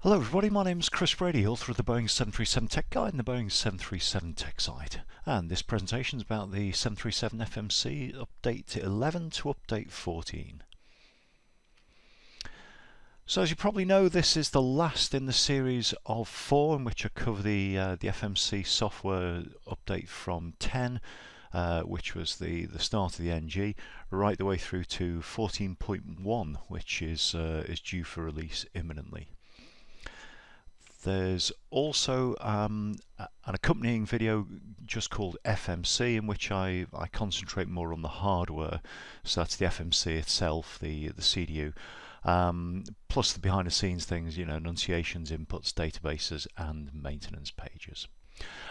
Hello everybody, my name is Chris Brady, author of the Boeing 737 Tech Guide and the Boeing 737 Tech Site. And this presentation is about the 737 FMC Update 11 to Update 14. So as you probably know, this is the last in the series of 4 in which I cover the FMC software update from 10, which was the start of the NG, right the way through to 14.1, which is due for release imminently. There's also an accompanying video just called FMC, in which I concentrate more on the hardware. So that's the FMC itself, the CDU, plus the behind the scenes things, enunciations, inputs, databases, and maintenance pages.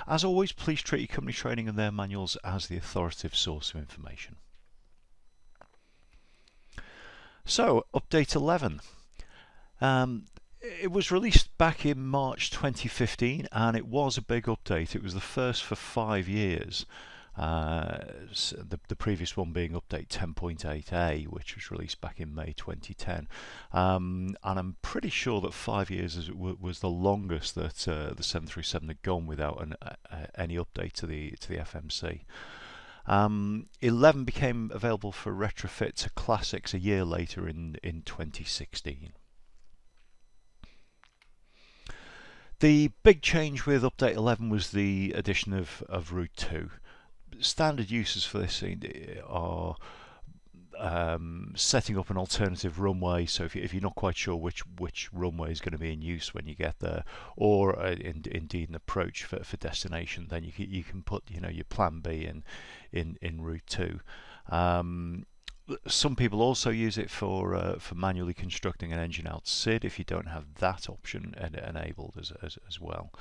As always, please treat your company training and their manuals as the authoritative source of information. So, Update 11. It was released back in March 2015 and it was a big update. It was the first for 5 years. The previous one being Update 10.8a, which was released back in May 2010. And I'm pretty sure that 5 years was the longest that the 737 had gone without any update to the FMC. 11 became available for retrofit to classics a year later in 2016. The big change with Update 11 was the addition of Route 2. Standard uses for this are setting up an alternative runway, so if you're not quite sure which runway is going to be in use when you get there, or indeed an approach for destination, then you can put your plan B in Route 2. Some people also use it for manually constructing an engine out SID if you don't have that option enabled as well.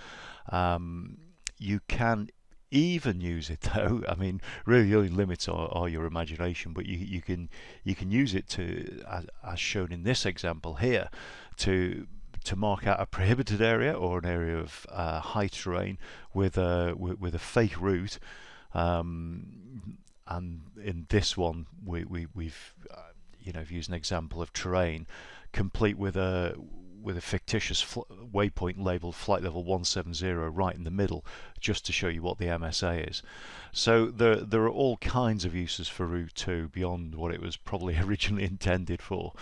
You can even use it though. I mean, really the only limits are your imagination, but you can use it to, as shown in this example here, to mark out a prohibited area or an area of high terrain with a fake route. And in this one, we've used an example of terrain complete with a fictitious waypoint labeled flight level 170 right in the middle, just to show you what the MSA is. So there are all kinds of uses for Route 2 beyond what it was probably originally intended for.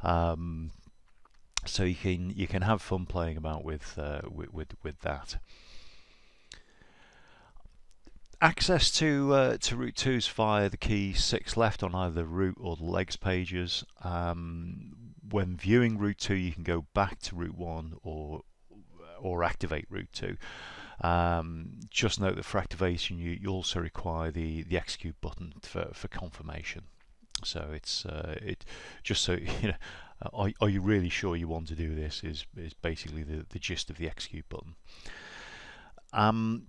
So you can have fun playing about with that. Access to Route 2 is via the key 6 left on either the route or the legs pages. When viewing Route 2, you can go back to Route 1 or activate Route 2. Just note that for activation, you also require the execute button for confirmation. So it's just so are you really sure you want to do this? Is basically the gist of the execute button.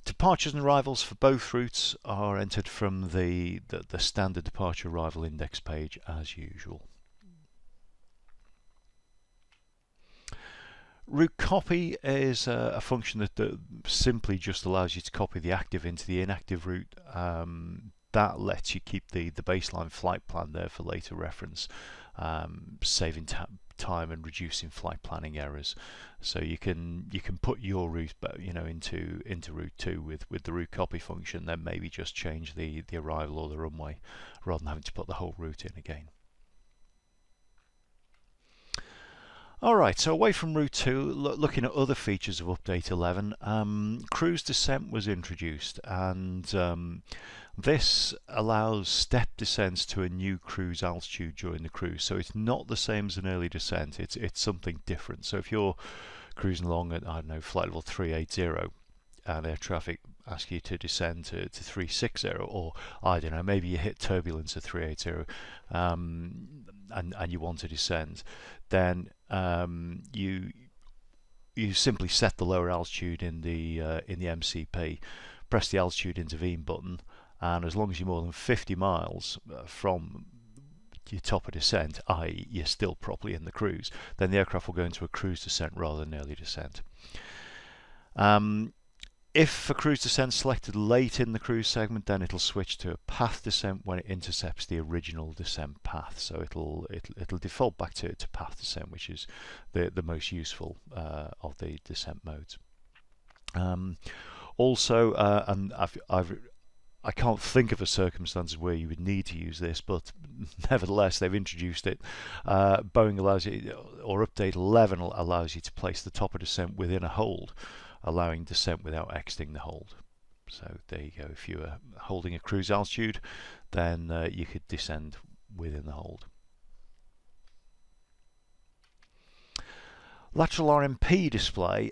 Departures and arrivals for both routes are entered from the standard departure arrival index page as usual. Route copy is a function that simply just allows you to copy the active into the inactive route. That lets you keep the baseline flight plan there for later reference, saving time and reducing flight planning errors. So you can put your route into Route 2 with the route copy function, then maybe just change the arrival or the runway rather than having to put the whole route in again. Alright, so away from Route 2, looking at other features of Update 11, cruise descent was introduced, and this allows step descents to a new cruise altitude during the cruise. So it's not the same as an early descent, it's something different. So if you're cruising along at, I don't know, flight level 380 and air traffic asks you to descend to 360, or I don't know, maybe you hit turbulence at 380 and you want to descend, then you simply set the lower altitude in the MCP, press the altitude intervene button, and as long as you're more than 50 miles from your top of descent, i.e. you're still properly in the cruise, then the aircraft will go into a cruise descent rather than early descent. If a cruise descent selected late in the cruise segment, then it'll switch to a path descent when it intercepts the original descent path. So it'll default back to path descent, which is the most useful of the descent modes. Also, and I can't think of a circumstance where you would need to use this, but nevertheless they've introduced it. Boeing allows you, or update 11 allows you to place the top of descent within a hold, allowing descent without exiting the hold. So there you go. If you were holding a cruise altitude, then you could descend within the hold. Lateral RMP display.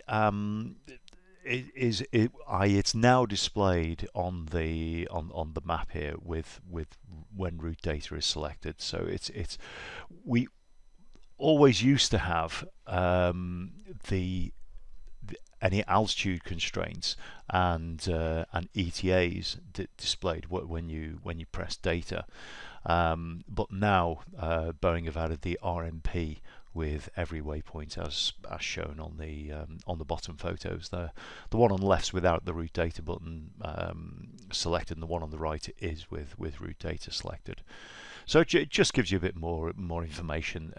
It's now displayed on the map here with when route data is selected. So we always used to have any altitude constraints and ETAs displayed when you press data, but now Boeing have added the RMP with every waypoint as shown on the bottom photos there. The one on the left's without the route data button selected, and the one on the right is with route data selected. So it just gives you a bit more information.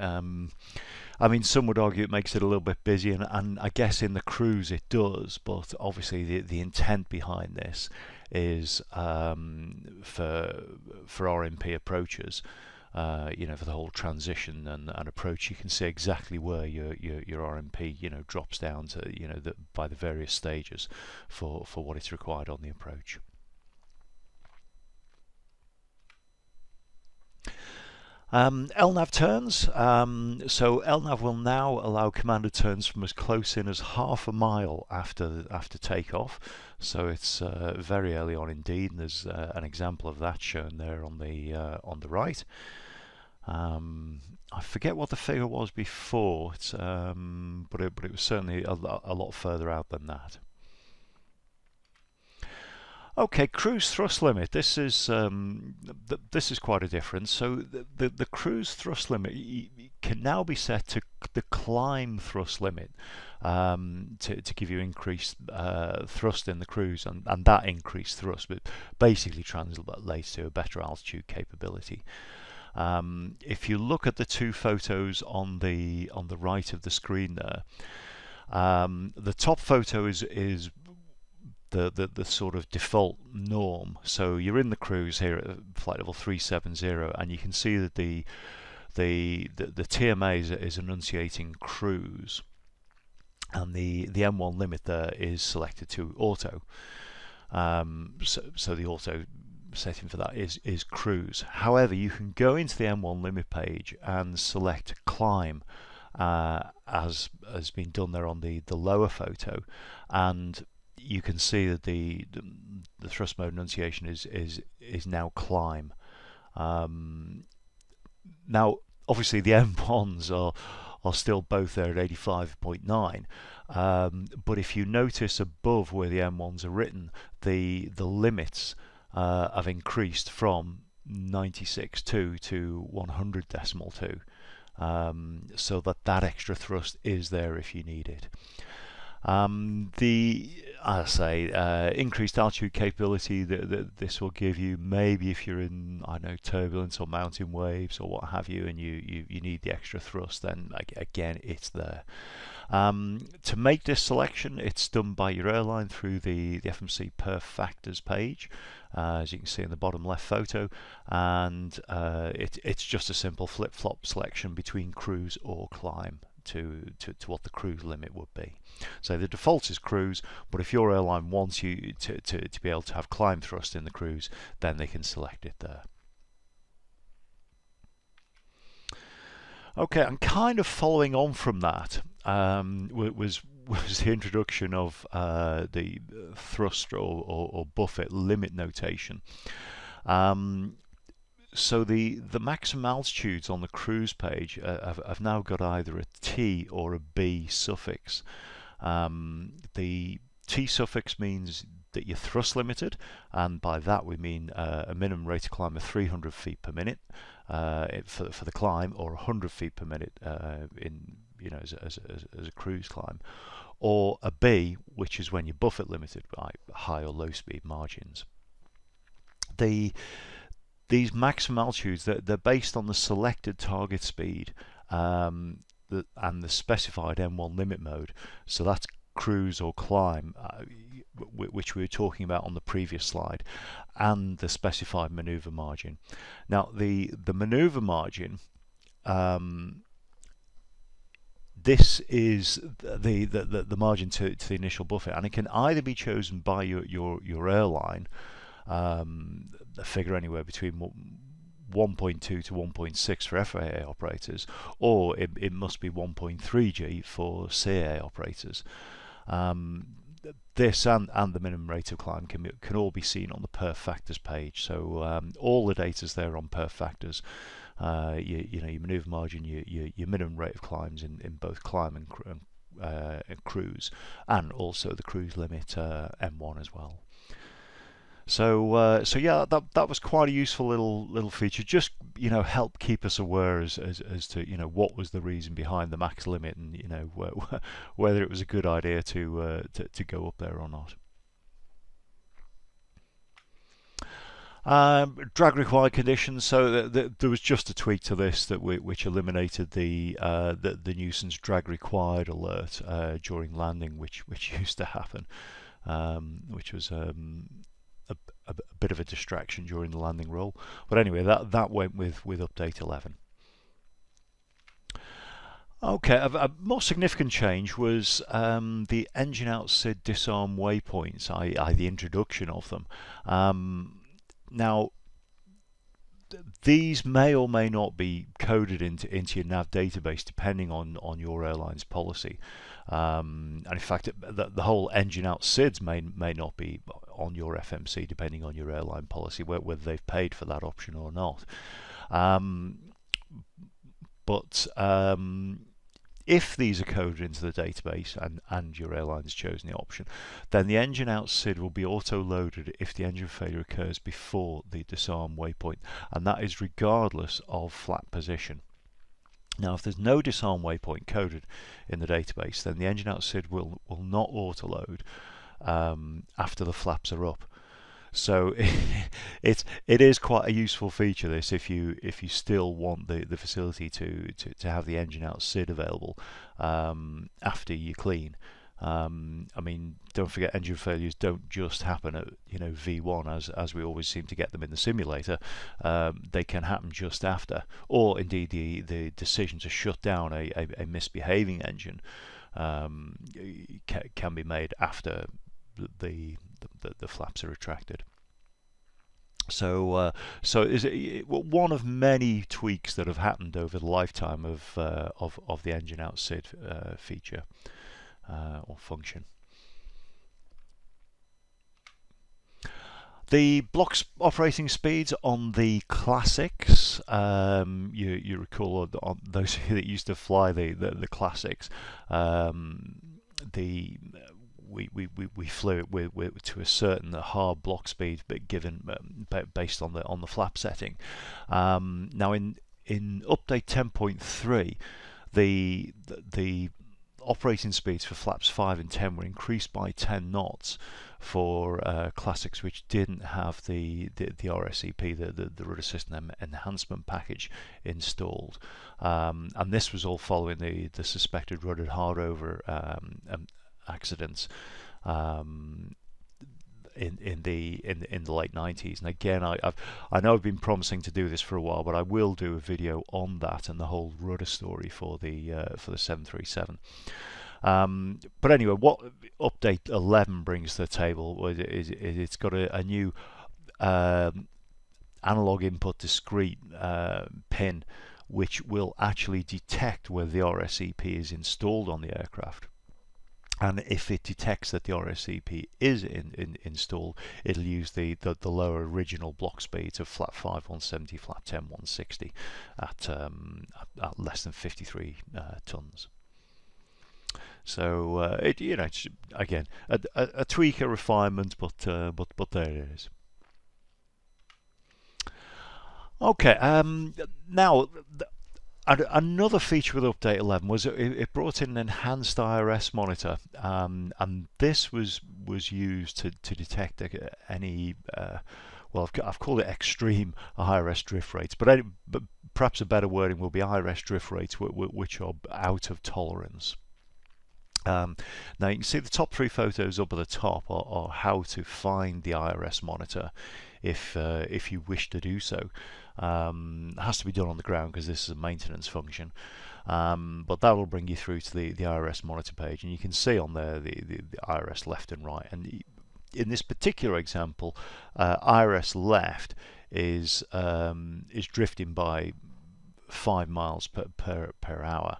I mean, some would argue it makes it a little bit busy, and I guess in the cruise it does, but obviously the intent behind this is for RMP approaches. For the whole transition and approach, you can see exactly where your RMP drops down to by the various stages for what is required on the approach. LNAV turns. So LNAV will now allow commanded turns from as close in as half a mile after takeoff. So it's very early on indeed, and there's an example of that shown there on the right. I forget what the figure was before, but it was certainly a lot further out than that. Okay, cruise thrust limit. This is quite a difference. So the cruise thrust limit can now be set to the climb thrust limit to give you increased thrust in the cruise, and that increased thrust but basically translates to a better altitude capability. If you look at the two photos on the right of the screen there, the top photo is the sort of default norm. So you're in the cruise here at flight level 370, and you can see that the TMA is enunciating cruise, and the M1 limit there is selected to auto. So the auto setting for that is cruise. However, you can go into the M1 limit page and select climb, as has been done there on the lower photo, and you can see that the thrust mode enunciation is now climb. Now, obviously, the M1s are still both there at 85.9, but if you notice above where the M1s are written, the limits have increased from 96.2 to 100.2, so that extra thrust is there if you need it. Increased altitude capability that this will give you, maybe if you're in, I know, turbulence or mountain waves or what have you, and you need the extra thrust, then again it's there. To make this selection, it's done by your airline through the FMC Perf Factors page, as you can see in the bottom left photo, and it's just a simple flip-flop selection between cruise or climb to what the cruise limit would be. So the default is cruise, but if your airline wants you to be able to have climb thrust in the cruise, then they can select it there. Okay, and kind of following on from that was the introduction of the thrust or buffet limit notation. So the maximum altitudes on the cruise page have now got either a T or a B suffix. The T suffix means that you're thrust limited, and by that we mean a minimum rate of climb of 300 feet per minute for the climb, or 100 feet per minute as a cruise climb. or a B, which is when you're buffer limited by high or low speed margins. These maximum altitudes, they're based on the selected target speed and the specified M1 limit mode. So that's cruise or climb, which we were talking about on the previous slide, and the specified maneuver margin. Now the maneuver margin, this is the margin to the initial buffer, and it can either be chosen by your airline, a figure anywhere between 1.2 to 1.6 for FAA operators, or it must be 1.3 G for CAA operators. This and the minimum rate of climb can all be seen on the perf factors page. So all the data's there on perf factors. Your maneuver margin, your minimum rate of climbs in both climb and cruise, and also the cruise limit M1 as well. So yeah, that was quite a useful little feature. Just help keep us aware as to what was the reason behind the max limit, and whether it was a good idea to go up there or not. Drag required conditions. So there was just a tweak to this which eliminated the nuisance drag required alert during landing, which used to happen, which was a bit of a distraction during the landing roll. But anyway, that went with update 11. Okay, a more significant change was the engine out SID disarm waypoints, i.e. the introduction of them. Now, these may or may not be coded into your nav database depending on your airline's policy. And in fact, the whole engine out SIDs may not be on your FMC depending on your airline policy, whether they've paid for that option or not. But if these are coded into the database and your airline has chosen the option, then the engine out SID will be auto-loaded if the engine failure occurs before the disarm waypoint, and that is regardless of flap position. Now, if there's no disarm waypoint coded in the database, then the engine out SID will not auto-load after the flaps are up. So it is quite a useful feature, this, if you still want the facility to have the engine out SID available after you clean. I mean, don't forget, engine failures don't just happen at V1 as we always seem to get them in the simulator. They can happen just after, or indeed the decision to shut down a misbehaving engine can be made after the flaps are retracted. So is it one of many tweaks that have happened over the lifetime of the engine out SID feature or function. The block operating speeds on the classics, you recall on those of you that used to fly the classics, we flew it to a certain hard block speed, but given based on the flap setting. Now in update 10.3, the operating speeds for flaps 5 and 10 were increased by 10 knots for classics which didn't have the RSEP, the rudder system enhancement package installed, and this was all following the suspected rudder hardover accidents in the late 90s. And again, I know I've been promising to do this for a while, but I will do a video on that and the whole rudder story for the 737. But anyway, what update 11 brings to the table is it's got a new analog input discrete pin, which will actually detect whether the RSEP is installed on the aircraft. And if it detects that the RSEP is installed, it'll use the lower original block speeds of flap 5 170, flap 10 160 at less than 53 tons. So it's again a tweak, a refinement, but there it is. Okay, now And another feature with Update 11 was it brought in an enhanced IRS monitor, and this was used to detect any well, I've called it extreme IRS drift rates, but perhaps a better wording will be IRS drift rates which are out of tolerance. Now you can see the top 3 photos up at the top are how to find the IRS monitor if you wish to do so. It has to be done on the ground because this is a maintenance function, but that will bring you through to the IRS monitor page, and you can see on there the IRS left and right. And in this particular example, IRS left is drifting by 5 miles per hour,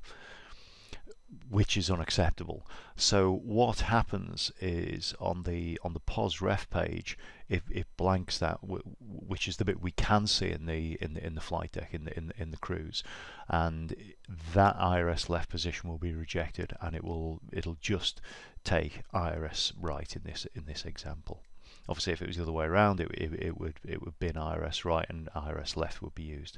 which is unacceptable. So what happens is on the POS ref page, it blanks that, which is the bit we can see in the flight deck in the cruise, and that IRS left position will be rejected, and it'll just take IRS right in this example. Obviously, if it was the other way around, it would bin IRS right and IRS left would be used.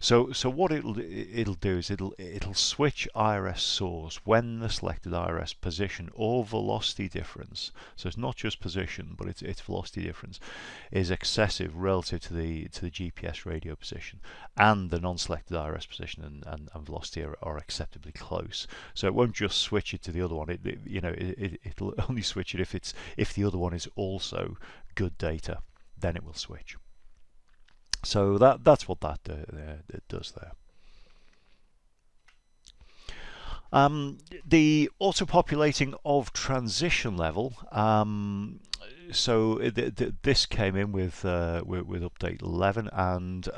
So what it'll do is it'll switch IRS source when the selected IRS position or velocity difference, so it's not just position but its velocity difference, is excessive relative to the GPS radio position, and the non-selected IRS position and velocity are acceptably close. So it won't just switch it to the other one. It'll only switch it if the other one is also good data, then it will switch. So that's what that it does there. The auto-populating of transition level. So this came in with Update 11, and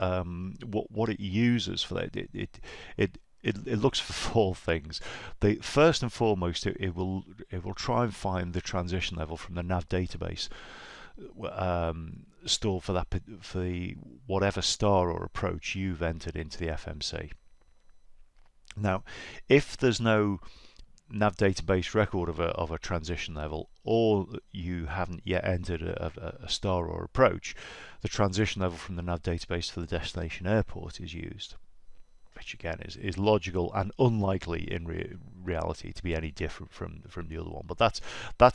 what it uses for that, it looks for 4 things. First and foremost, it will try and find the transition level from the nav database stored for the whatever star or approach you've entered into the FMC. Now, if there's no nav database record of a transition level, or you haven't yet entered a star or approach, the transition level from the nav database for the destination airport is used, which again is logical and unlikely in reality to be any different from the other one. But that's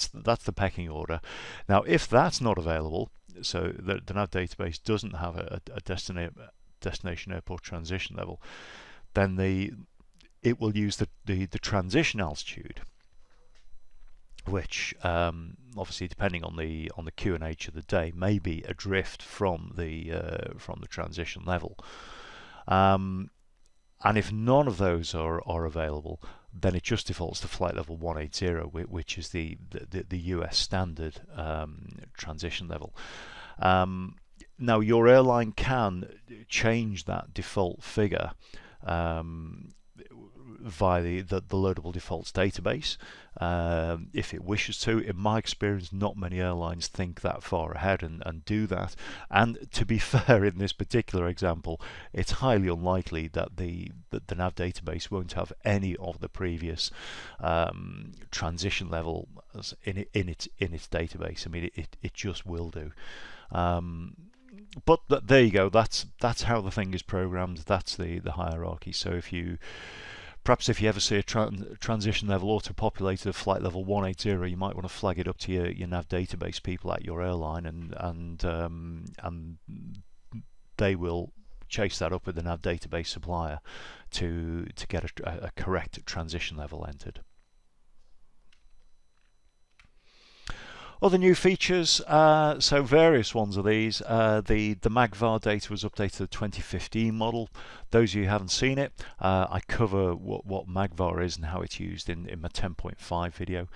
the pecking order. Now, if that's not available, so the nav database doesn't have a destination airport transition level, then it will use the transition altitude, which obviously, depending on the QNH of the day, may be a drift from the transition level. And if none of those are available, then it just defaults to flight level 180, which is the US standard transition level. Now, your airline can change that default figure via the loadable defaults database if it wishes to. In my experience, not many airlines think that far ahead and do that. And to be fair, in this particular example, it's highly unlikely that the nav database won't have any of the previous transition levels in its database. I mean, it just will do. But there you go. That's how the thing is programmed. That's the hierarchy. So perhaps if you ever see a transition level auto-populated at flight level 180, you might want to flag it up to your nav database people at your airline, and they will chase that up with the nav database supplier to get a correct transition level entered. Other new features, so various ones of these. The MAGVAR data was updated to the 2015 model. Those of you who haven't seen it, I cover what MAGVAR is and how it's used in my 10.5 video.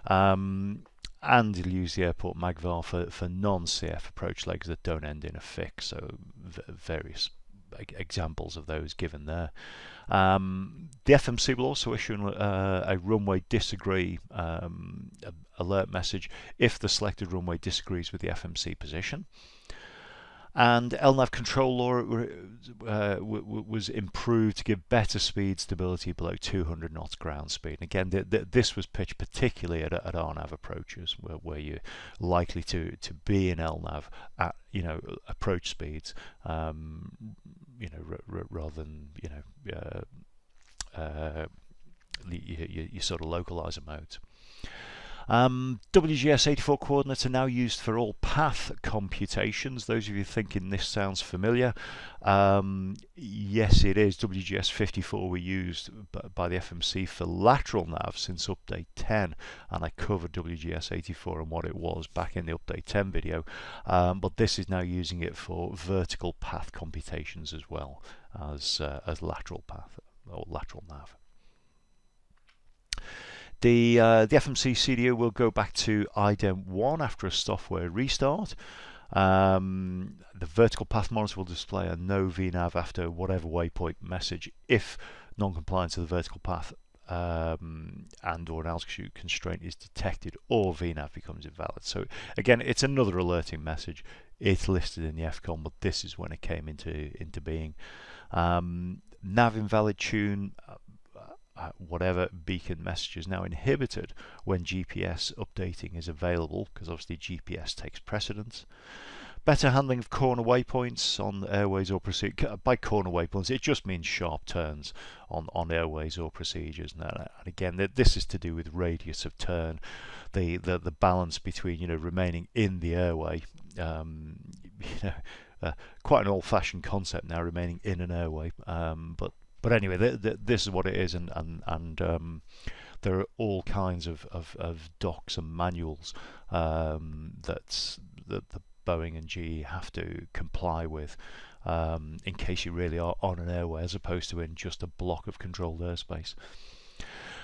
And it'll use the airport MAGVAR for non-CF approach legs that don't end in a fix, so various examples of those given there. The FMC will also issue a runway disagree alert message if the selected runway disagrees with the FMC position. And LNAV control law was improved to give better speed stability below 200 knots ground speed. And again, this was pitched particularly at RNAV approaches where you're likely to be in LNAV at approach speeds rather than your sort of localizer modes. WGS84 coordinates are now used for all path computations. Those of you thinking this sounds familiar, yes it is. WGS54 were used by the FMC for lateral nav since update 10, and I covered WGS84 and what it was back in the update 10 video, but this is now using it for vertical path computations as well as lateral path or lateral nav. The FMC CDO will go back to ident 1 after a software restart. The vertical path monitor will display a no VNAV after whatever waypoint message if non-compliance of the vertical path and or an altitude constraint is detected or VNAV becomes invalid. So again, it's another alerting message. It's listed in the FCOM, but this is when it came into being. Nav invalid tune. Whatever beacon message is now inhibited when GPS updating is available, because obviously GPS takes precedence. Better handling of corner waypoints on airways or procedures. By corner waypoints, it just means sharp turns on airways or procedures. And again, this is to do with radius of turn, the balance between remaining in the airway. Quite an old-fashioned concept now, remaining in an airway, but anyway, this is what it is, and there are all kinds of docs and manuals that the Boeing and GE have to comply with in case you really are on an airway as opposed to in just a block of controlled airspace.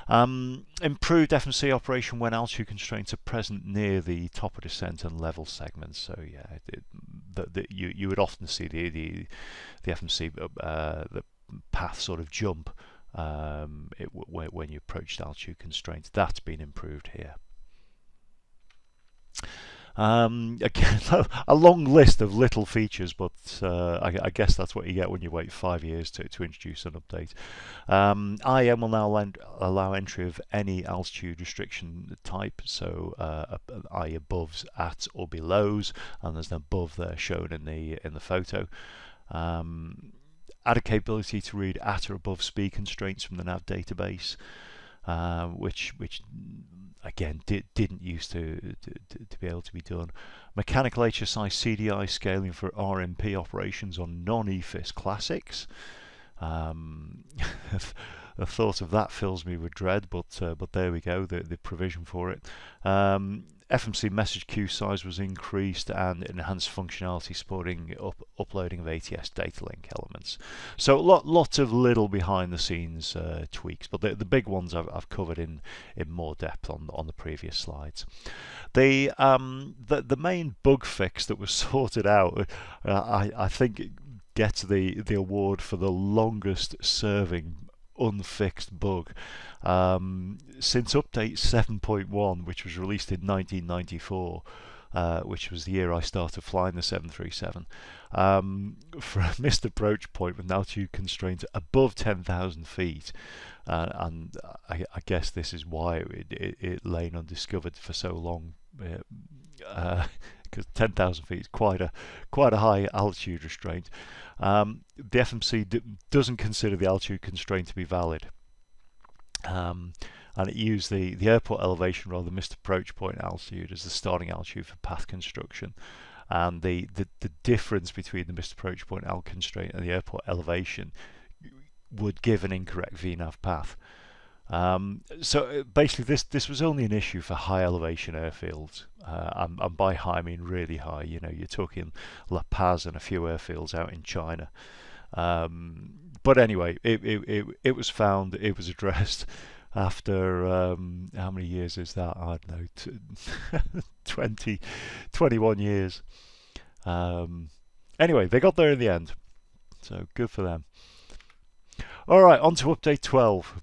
Improved FMC operation when altitude constraints are present near the top of descent and level segments. So yeah, you would often see the FMC the path sort of jump when you approach altitude constraints. That's been improved here. Again, a long list of little features, but I guess that's what you get when you wait 5 years to introduce an update. IAM will now allow entry of any altitude restriction type, so i.e. aboves, at or belows, and there's an above there shown in the photo. Added capability to read at or above speed constraints from the nav database, which again didn't used to be able to be done. Mechanical HSI CDI scaling for RMP operations on non-EFIS classics. The thought of that fills me with dread, but there we go, the provision for it. FMC message queue size was increased and enhanced functionality supporting uploading of ATS data link elements. So lots of little behind the scenes tweaks, but the big ones I've covered in more depth on the previous slides. The main bug fix that was sorted out, I think it gets the award for the longest serving unfixed bug since update 7.1, which was released in 1994, which was the year I started flying the 737, for a missed approach point with an altitude constraint above 10,000 feet, and I guess this is why it lay undiscovered for so long, because 10,000 feet is quite a high altitude restraint. The FMC doesn't consider the altitude constraint to be valid, and it used the airport elevation rather than missed approach point altitude as the starting altitude for path construction, and the difference between the missed approach point alt constraint and the airport elevation would give an incorrect VNAV path. So basically this was only an issue for high elevation airfields, and by high I mean really high. You're talking La Paz and a few airfields out in China. But anyway, it was found, it was addressed after how many years is that? I don't know, 21 years. Anyway, they got there in the end, so good for them. Alright, on to update 12.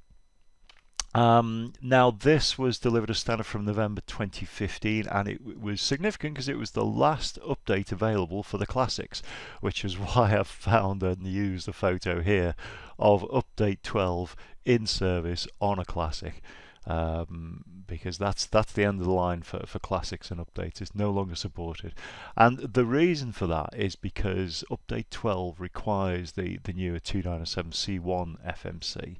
Now this was delivered as standard from November 2015, and it was significant because it was the last update available for the classics, which is why I've found and used a photo here of update 12 in service on a classic. because that's the end of the line for classics and updates. It's no longer supported, and the reason for that is because update 12 requires the newer 297 C1 FMC,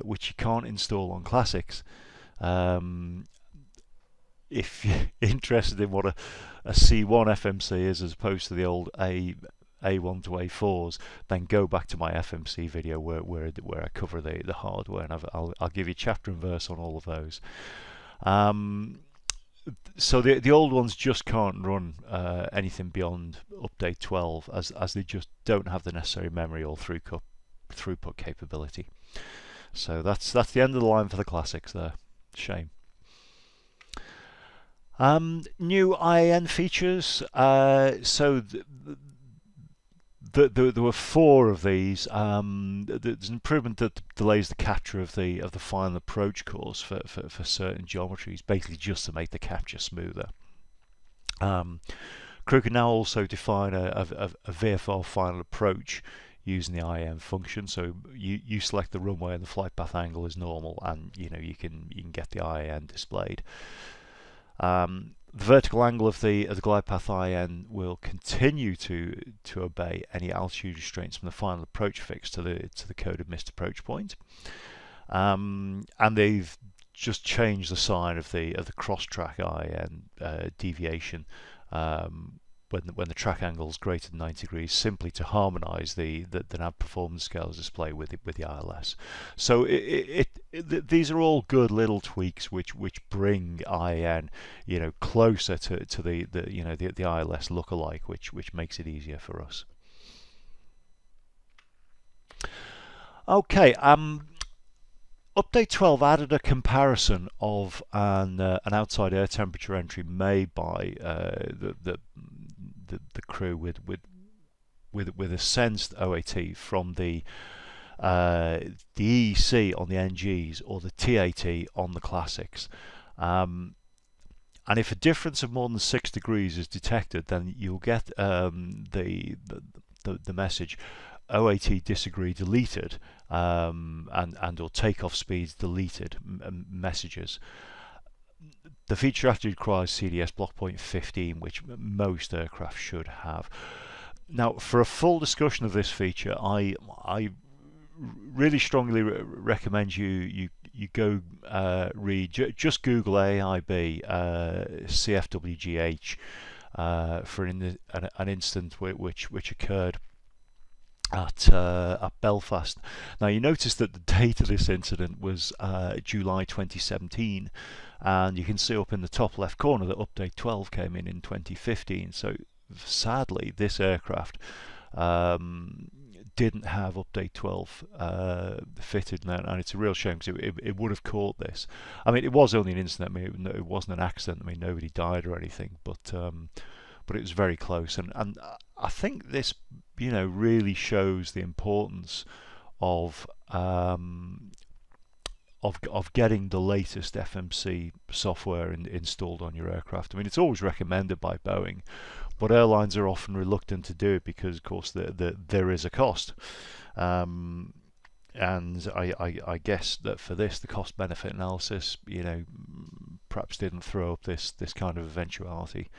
which you can't install on classics. If you're interested in what a C1 FMC is as opposed to the old A1 to A4s, then go back to my FMC video where I cover the hardware, and I'll give you chapter and verse on all of those. So the old ones just can't run anything beyond update 12 as they just don't have the necessary memory or throughput capability. So that's the end of the line for the classics there. Shame. New IAN features. So there were 4 of these. There's an improvement that delays the capture of the final approach course for certain geometries, basically just to make the capture smoother. Crew can now also define a VFR final approach using the IAM function. So you select the runway and the flight path angle is normal, and you can get the IAN displayed. The vertical angle of the glide path IN will continue to obey any altitude restraints from the final approach fix to the coded missed approach point, and they've just changed the sign of the cross track IN deviation when the track angle is greater than 90 degrees, simply to harmonise the nav performance scales display with the ILS. So these are all good little tweaks which bring IAN closer to the ILS lookalike, which makes it easier for us. Okay, update 12 added a comparison of an outside air temperature entry made by the crew with a sensed OAT from the EEC on the NGs or the TAT on the classics. And if a difference of more than 6 degrees is detected, then you'll get the message OAT disagree deleted, and or takeoff speeds deleted messages. The feature actually requires CDS block point 15, which most aircraft should have. Now, for a full discussion of this feature, I really strongly recommend you go read, just Google AIB CFWGH for an incident which occurred at Belfast. Now, you notice that the date of this incident was July 2017, and you can see up in the top left corner that update 12 came in 2015. So sadly, this aircraft didn't have update 12 fitted, and it's a real shame because it would have caught this. I mean, it was only an incident. I mean, it wasn't an accident. I mean, nobody died or anything, but it was very close. And I think this, really shows the importance of getting the latest FMC software installed on your aircraft. I mean, it's always recommended by Boeing, but airlines are often reluctant to do it because, of course, there is a cost. And I guess that for this, the cost-benefit analysis, perhaps didn't throw up this kind of eventuality.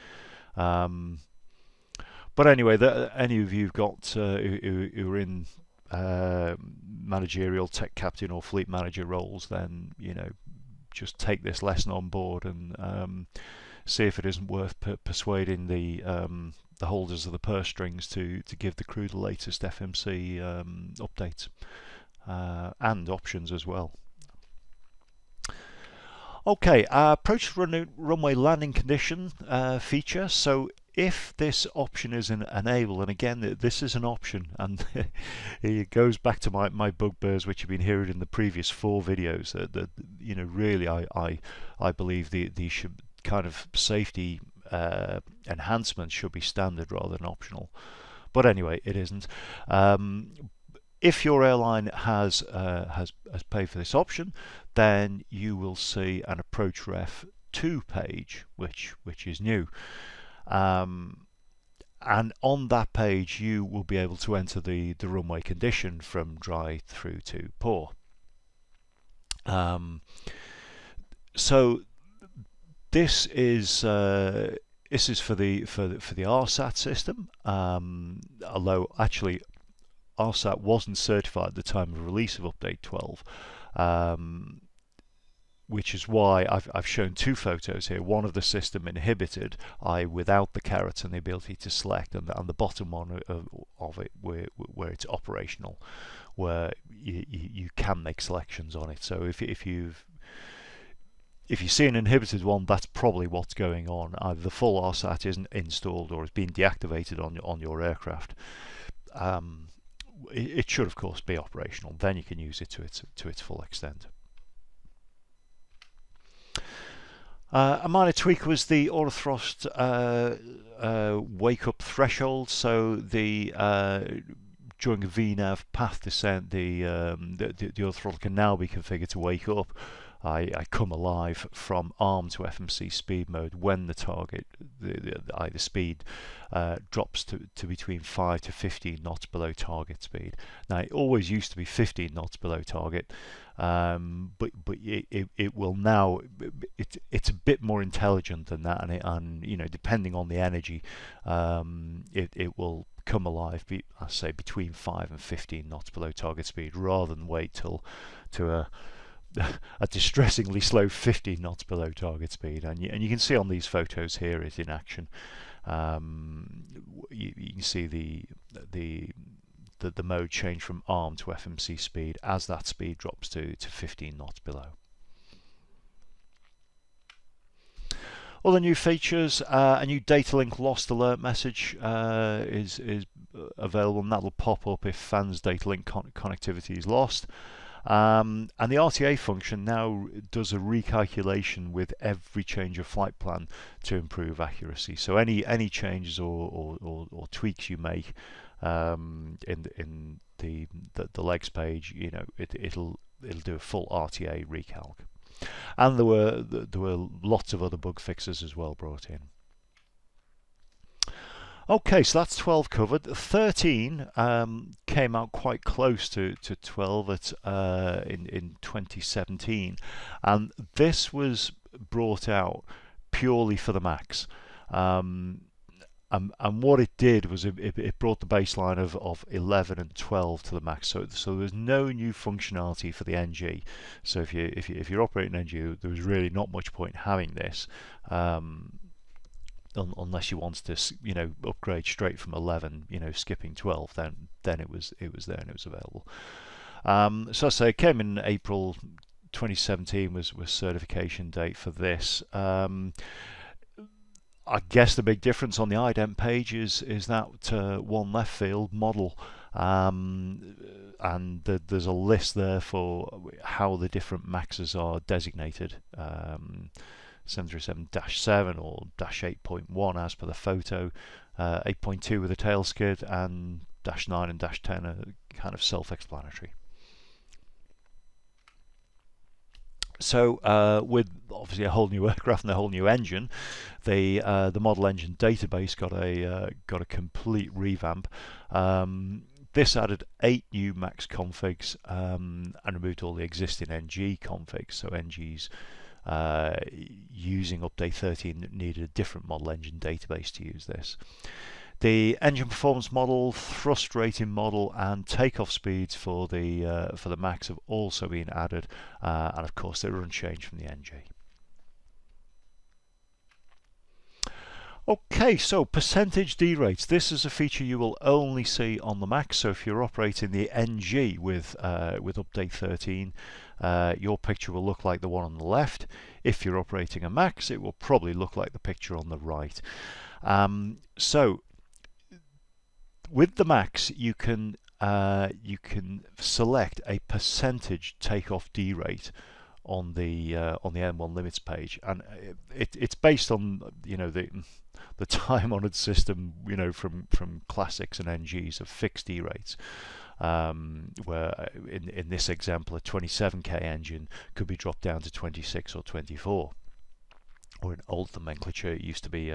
But anyway, any of you've got who are in managerial, tech captain or fleet manager roles, then just take this lesson on board and see if it isn't worth persuading the holders of the purse strings to give the crew the latest FMC updates and options as well. Okay, approach runway landing condition feature. So if this option is enabled, and again this is an option, and it goes back to my bugbears which you've been hearing in the previous 4 videos, that really I believe these should kind of safety enhancements should be standard rather than optional. But anyway, it isn't. If your airline has paid for this option, then you will see an approach ref 2 page, which is new. And on that page you will be able to enter the runway condition from dry through to poor. So this is for the RSAT system, although actually RSAT wasn't certified at the time of release of update 12, which is why I've shown two photos here. One of the system inhibited, i.e. without the carrots and the ability to select, and the bottom one of it where it's operational, where you can make selections on it. So if you see an inhibited one, that's probably what's going on. Either the full RSAT isn't installed or it's been deactivated on your aircraft. It should, of course, be operational. Then you can use it to its full extent. A minor tweak was the autothrust wake-up threshold. So during a VNAV path descent, the autothrottle can now be configured to wake up. I come alive from ARM to FMC speed mode when the target, the speed drops to between 5 to 15 knots below target speed. Now it always used to be 15 knots below target, but it will now. It's a bit more intelligent than that, and you know, depending on the energy, it will come alive. I say between 5 and 15 knots below target speed, rather than wait to a distressingly slow 15 knots below target speed. And you can see on these photos here it in action. You can see the mode change from ARM to FMC speed as that speed drops to 15 knots below. Other new features: a new data link lost alert message is available, and that will pop up if fans data link connectivity is lost. And the RTA function now does a recalculation with every change of flight plan to improve accuracy. So any changes or tweaks you make in the legs page, you know, it'll do a full RTA recalc. And there were lots of other bug fixes as well brought in. Okay, so that's 12 covered. 13 came out quite close to 12 in 2017, and this was brought out purely for the Macs. And what it did was it brought the baseline of 11 and 12 to the Macs. So there's no new functionality for the NG. So if you're operating NG, there was really not much point having this. Unless you wanted to, you know, upgrade straight from 11, you know, skipping 12, then it was there and it was available. So I say it came in April 2017 was certification date for this. I guess the big difference on the ident page is that one left field model, and there's a list there for how the different Maxes are designated. 737-7 or -8.1 as per the photo, 8.2 with a tail skid, and -9 and -10 are kind of self-explanatory. So with obviously a whole new aircraft and a whole new engine, the model engine database got a complete revamp. This added 8 new Max configs and removed all the existing NG configs. So NG's using update 13 needed a different model engine database to use this. The engine performance model, thrust rating model, and takeoff speeds for the Max have also been added, and of course they were unchanged from the NG. Okay, so percentage D rates. This is a feature you will only see on the Max. So if you're operating the NG with update 13, your picture will look like the one on the left. If you're operating a Max, it will probably look like the picture on the right. So with the Max, you can select a percentage takeoff D rate on the M1 limits page, and it's based on, you know, the time-honored system, you know, from classics and NGs of fixed D rates. Where in this example a 27k engine could be dropped down to 26 or 24, or in old nomenclature it used to be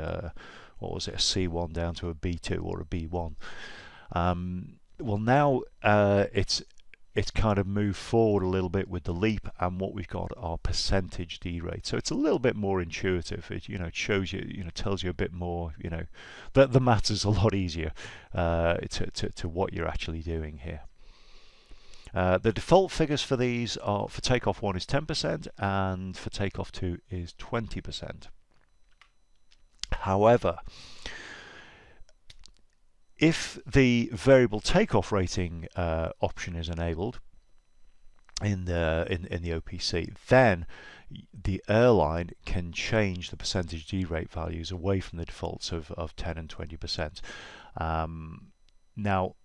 what was it, a C1 down to a B2 or a B1. Well, now it's it's kind of moved forward a little bit with the leap, and what we've got are percentage derate. So it's a little bit more intuitive. It, you know, it shows you, you know, tells you a bit more, you know, that the maths is a lot easier to what you're actually doing here. The default figures for these are, for takeoff 1 is 10% and for takeoff 2 is 20%. However, if the variable takeoff rating option is enabled in the OPC, then the airline can change the percentage derate values away from the defaults of 10 and 20%. Now,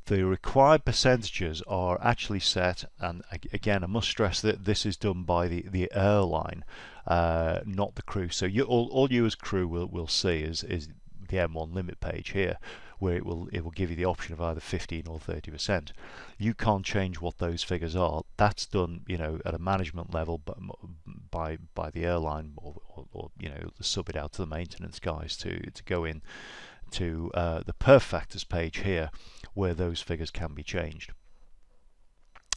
the required percentages are actually set, and again I must stress that this is done by the airline, not the crew. So all you as crew will see is the M1 limit page here, where it will give you the option of either 15 or 30%. You can't change what those figures are. That's done, you know, at a management level, but by the airline, or you know, sub it out to the maintenance guys to go in to the perf factors page here, where those figures can be changed.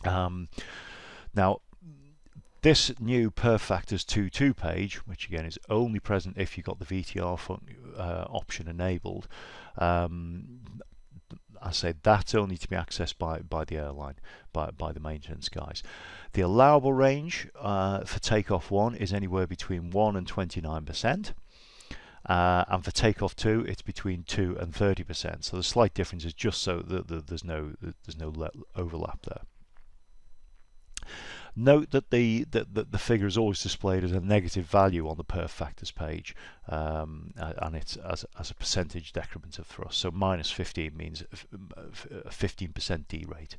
Now, this new perf factors 2.2 page, which again is only present if you've got the VTR option enabled, I say that's only to be accessed by the airline, by the maintenance guys. The allowable range for takeoff 1 is anywhere between 1 and 29%. And for takeoff 2, it's between 2 and 30%. So the slight difference is just so that there's no overlap there. Note that the figure is always displayed as a negative value on the perf factors page, and it's as a percentage decrement of thrust. So minus 15 means a 15% derate.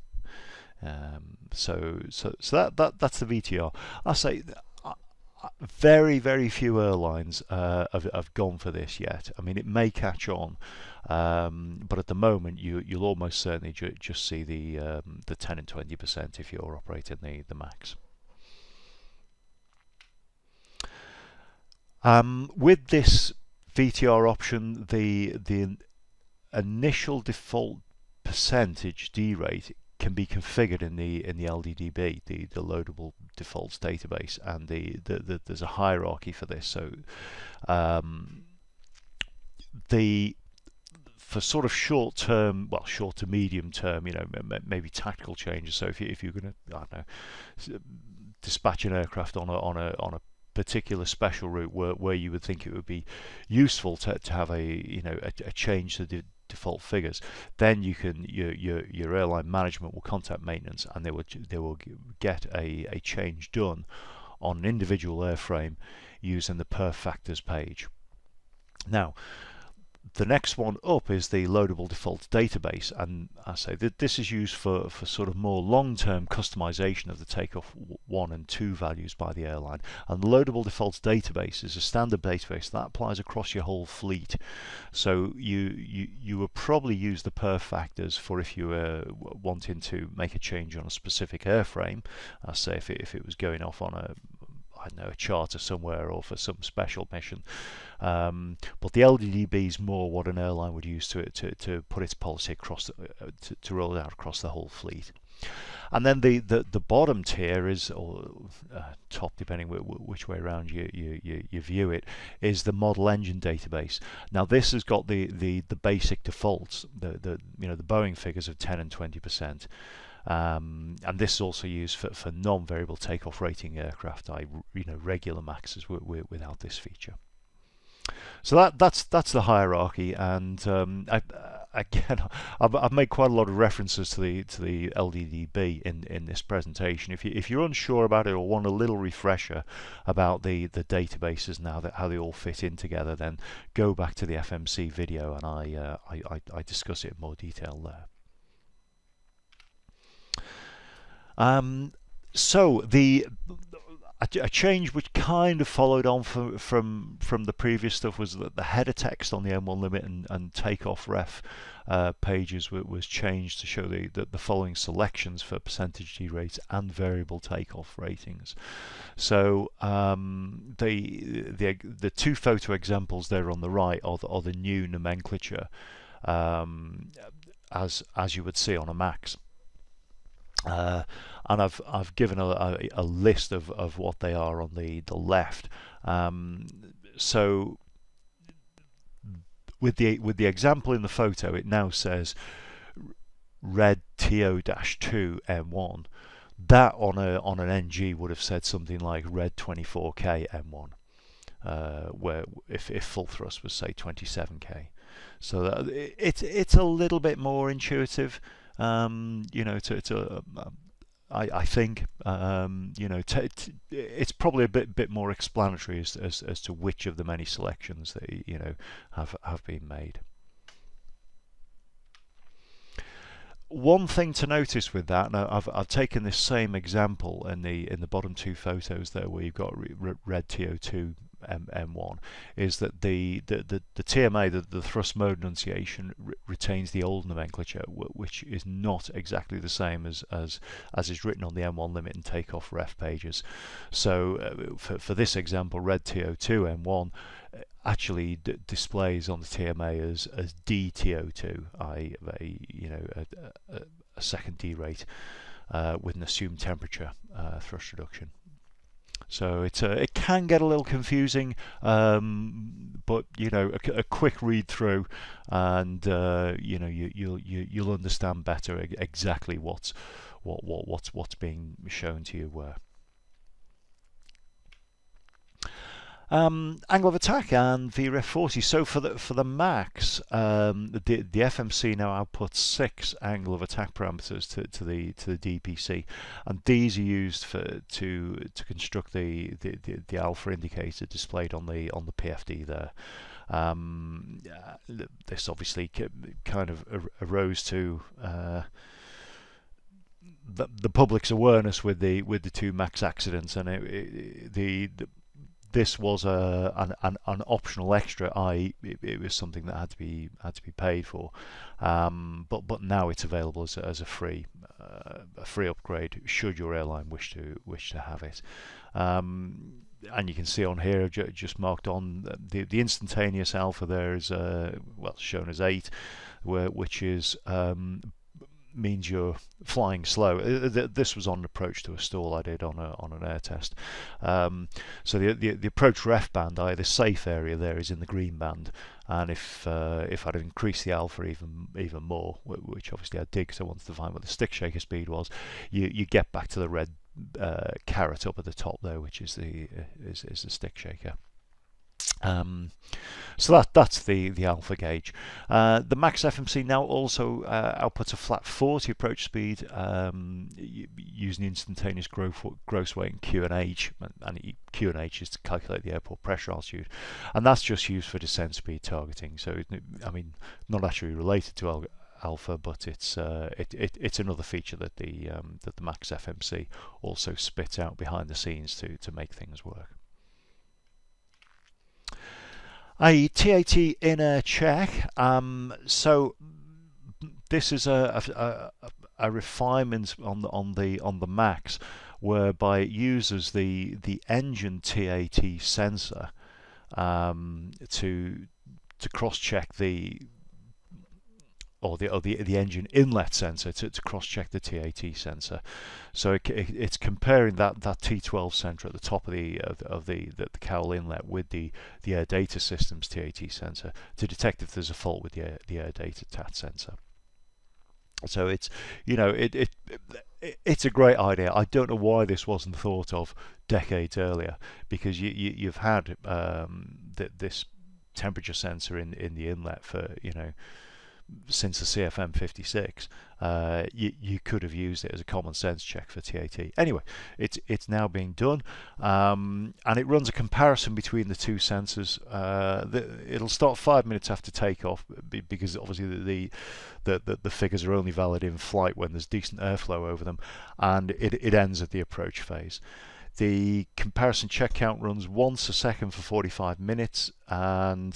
So that's the VTR. I say very few airlines have gone for this yet. I mean, it may catch on, but at the moment you'll almost certainly just see the 10 and 20% if you're operating the max. With this VTR option, the initial default percentage derate can be configured in the LDDB, the loadable defaults database, and there's a hierarchy for this. So for sort of short term, well, short to medium term, you know, maybe tactical changes. So if you're going to, I don't know, dispatch an aircraft on a particular special route where you would think it would be useful to have a change to the default figures, then you can your airline management will contact maintenance, and they will get a change done on an individual airframe using the perf factors page. Now, the next one up is the loadable defaults database, and I say that this is used for sort of more long-term customization of the takeoff 1 and 2 values by the airline. And the loadable defaults database is a standard database that applies across your whole fleet. So you would probably use the perf factors for if you were wanting to make a change on a specific airframe. I say if it was going off on a charter somewhere or for some special mission, but the LDDB is more what an airline would use to put its policy across to roll it out across the whole fleet. And then the bottom tier is, or top, depending which way around you view it, is the model engine database. Now this has got the basic defaults, the Boeing figures of 10 and 20%. And this is also used for non-variable takeoff rating aircraft, regular maxes without this feature. So that's the hierarchy, and I've made quite a lot of references to the LDDB in this presentation. If you're unsure about it or want a little refresher about the databases now, that how they all fit in together, then go back to the FMC video, and I discuss it in more detail there. So a change which kind of followed on from the previous stuff was that the header text on the M1 limit and takeoff ref pages was changed to show the following selections for percentage derates and variable takeoff ratings. So the two photo examples there on the right are the new nomenclature as you would see on a max. Uh, and I've given a list of what they are on the left. So with the example in the photo, it now says red TO-2 M1. That on an NG would have said something like red 24K M1, where if full thrust was say 27K. So that it's a little bit more intuitive, I think, it's probably a bit more explanatory as to which of the many selections that have been made. One thing to notice with that, now I've taken this same example in the bottom two photos there, where you've got red TO2 M1, is that the TMA, the thrust mode enunciation, retains the old nomenclature, which is not exactly the same as is written on the M1 limit and takeoff ref pages. So for this example, red TO2 M1 actually displays on the TMA as DTO2, a second D rate with an assumed temperature thrust reduction. So it can get a little confusing, but a quick read through, and you'll understand better exactly what's being shown to you where. Angle of attack and VREF 40. So for the max, the FMC now outputs 6 angle of attack parameters to the DPC, and these are used to construct the alpha indicator displayed on the PFD there. This obviously kind of arose to the public's awareness with the two max accidents, and this was an optional extra, i.e. it was something that had to be paid for, but now it's available as a free upgrade should your airline wish to have it. And you can see on here, just marked on the instantaneous alpha there is shown as 8, which is means you're flying slow. This was on approach to a stall I did on an air test. So the approach ref band, the safe area there, is in the green band, and if I'd increased the alpha even more, which obviously I did because I wanted to find what the stick shaker speed was, you get back to the red caret up at the top there, which is the stick shaker. So that's the alpha gauge. The max FMC now also outputs a flat 40 approach speed using instantaneous gross weight and Q&H, and Q&H is to calculate the airport pressure altitude, and that's just used for descent speed targeting. So I mean, not actually related to alpha, but it's another feature that the max FMC also spits out behind the scenes to make things work. A TAT inner check. So this is a refinement on the Max, whereby it uses the engine TAT sensor to cross-check the engine inlet sensor to cross-check the TAT sensor. So it's comparing that T12 sensor at the top of the cowl inlet with the air data system's TAT sensor to detect if there's a fault with the air data TAT sensor. So it's it's a great idea. I don't know why this wasn't thought of decades earlier, because you've had this temperature sensor in the inlet for since the CFM 56. You could have used it as a common sense check for TAT. Anyway, it's now being done, and it runs a comparison between the two sensors. It'll start 5 minutes after takeoff, because obviously the figures are only valid in flight when there's decent airflow over them, and it ends at the approach phase. The comparison check count runs once a second for 45 minutes, and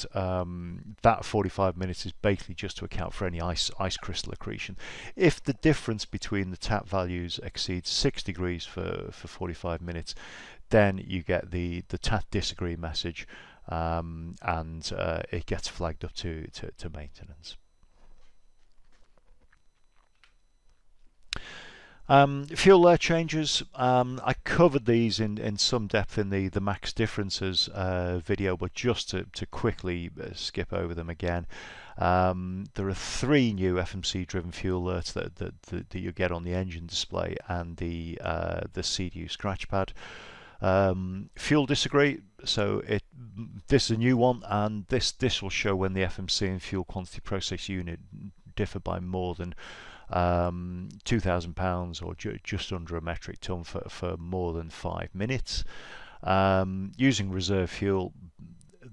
that 45 minutes is basically just to account for any ice crystal accretion. If the difference between the TAT values exceeds 6 degrees for 45 minutes, then you get the TAT disagree message, and it gets flagged up to maintenance. Fuel air changes. I covered these in some depth in the max differences video, but just to quickly skip over them again. There are 3 new FMC driven fuel alerts that you get on the engine display and the CDU scratch pad. Fuel disagree, so this is a new one, and this will show when the FMC and fuel quantity process unit differ by more than 2,000 pounds or just under a metric ton for more than 5 minutes. Using reserve fuel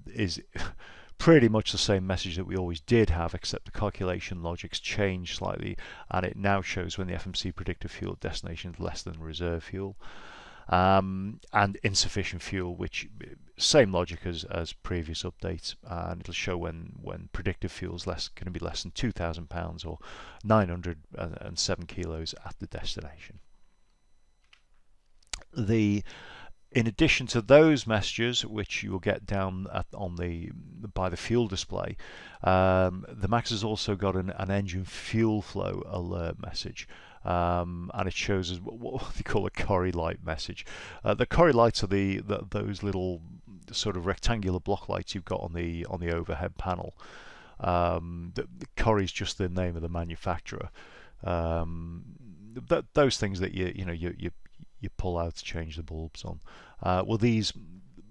is pretty much the same message that we always did have, except the calculation logic's changed slightly, and it now shows when the FMC predicted fuel destination is less than reserve fuel. And insufficient fuel, which same logic as previous updates, and it'll show when predictive fuel is going to be less than 2,000 pounds or 907 kilos at the destination. In addition to those messages, which you will get down by the fuel display, the Max has also got an engine fuel flow alert message. And it shows us what they call a Corrie light message. The Corrie lights are those little sort of rectangular block lights you've got on the overhead panel. The Corrie is just the name of the manufacturer. Those things that you pull out to change the bulbs on. Well, these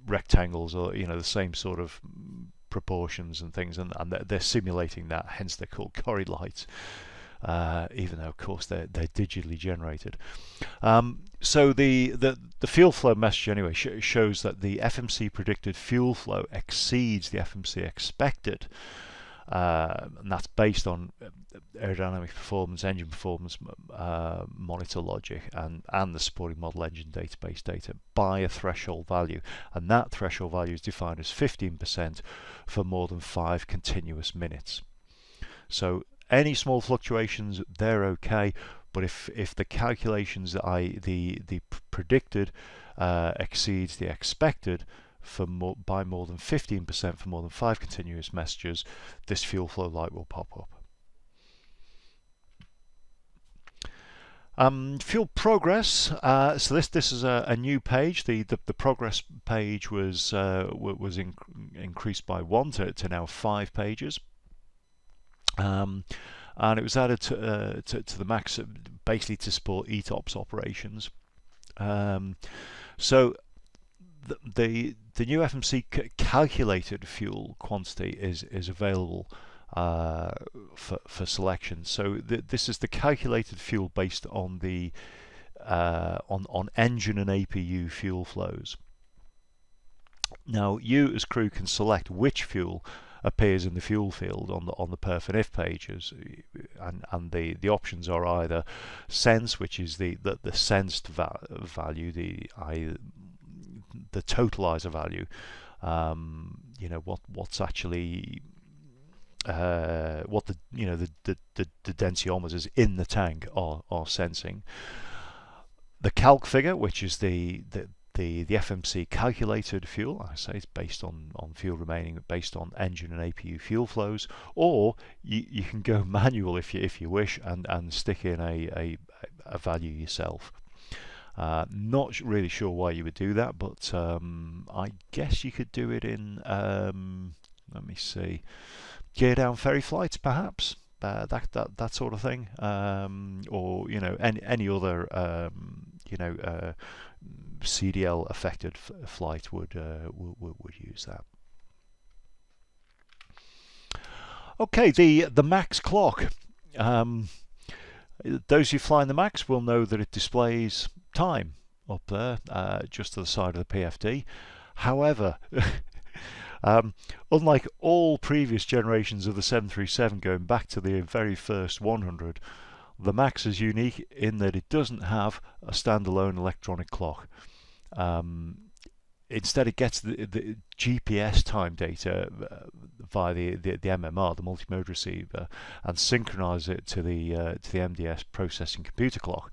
rectangles are the same sort of proportions and things, and they're simulating that. Hence, they're called Corrie lights. Even though of course they're digitally generated. So the fuel flow message anyway shows that the FMC predicted fuel flow exceeds the FMC expected, and that's based on aerodynamic performance, engine performance monitor logic, and the supporting model engine database data by a threshold value, and that threshold value is defined as 15% for more than 5 continuous minutes. So any small fluctuations, they're okay, but if the calculations the predicted exceeds the expected by more than 15% for more than 5 continuous messages, this fuel flow light will pop up. Fuel progress. So this is a new page. The progress page was increased by 1 to now 5 pages. And it was added to the Max basically to support ETOPS operations. So the new FMC calculated fuel quantity is available for selection. So this is the calculated fuel based on the on engine and APU fuel flows. Now you as crew can select which fuel appears in the fuel field on the perf and if pages, and the options are either sense, which is the sensed value, the totalizer value, what's actually what the densitometers in the tank are sensing, the calc figure, which is the FMC calculated fuel. I say it's based on fuel remaining, based on engine and APU fuel flows, or you can go manual if you wish and stick in a value yourself. Not really sure why you would do that, but I guess you could do it in let me see, gear down ferry flights perhaps, that sort of thing, or any other CDL affected flight would use that. Okay, the Max clock. Those who fly in the Max will know that it displays time up there, just to the side of the PFD. However, unlike all previous generations of the 737 going back to the very first 100, the Max is unique in that it doesn't have a standalone electronic clock. Instead, it gets the GPS time data via the MMR, the multimode receiver, and synchronises it to the MDS processing computer clock.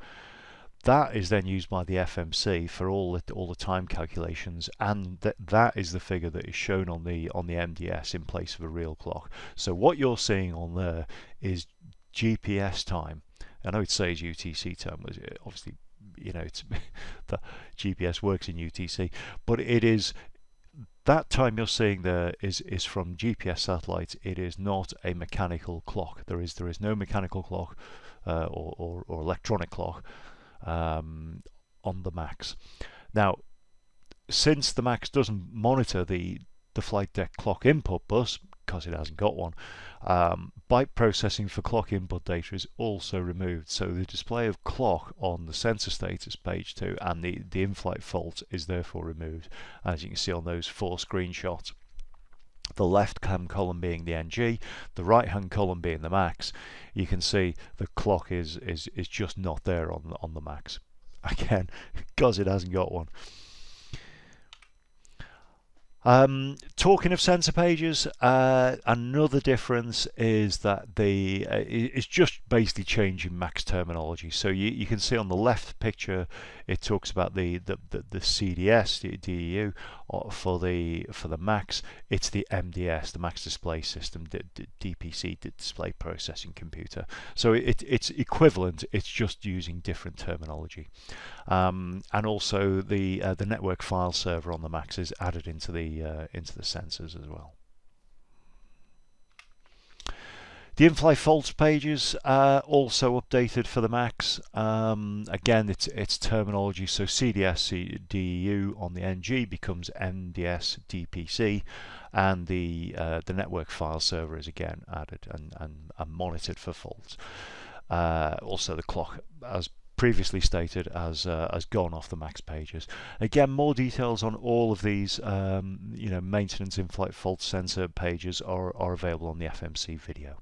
That is then used by the FMC for all the time calculations, and that is the figure that is shown on the MDS in place of a real clock. So what you're seeing on there is GPS time. I know it says UTC time, but obviously, it's the GPS works in UTC, but it is that time you're seeing there is from GPS satellites. It is not a mechanical clock. There is no mechanical clock or electronic clock on the Max. Now, since the Max doesn't monitor the flight deck clock input bus because it hasn't got one, byte processing for clock input data is also removed. So the display of clock on the sensor status page 2 and the in-flight fault is therefore removed, as you can see on those 4 screenshots. The left-hand column being the NG, the right-hand column being the Max. You can see the clock is just not there on the Max. Again, because it hasn't got one. Talking of sensor pages, another difference is that it's just basically changing Max terminology. So you can see on the left picture it talks about the CDS, the DEU, for the Max. It's the MDS, the Max Display System, DPC, Display Processing Computer. So it's equivalent. It's just using different terminology. And also the network file server on the Max is added into the sensors as well. The in-flight faults pages are also updated for the Max. Again, it's terminology. So CDS DEU on the NG becomes MDS DPC, and the network file server is again added and monitored for faults. Also, the clock, as previously stated, has gone off the Max pages. Again, more details on all of these maintenance in-flight fault sensor pages are available on the FMC video.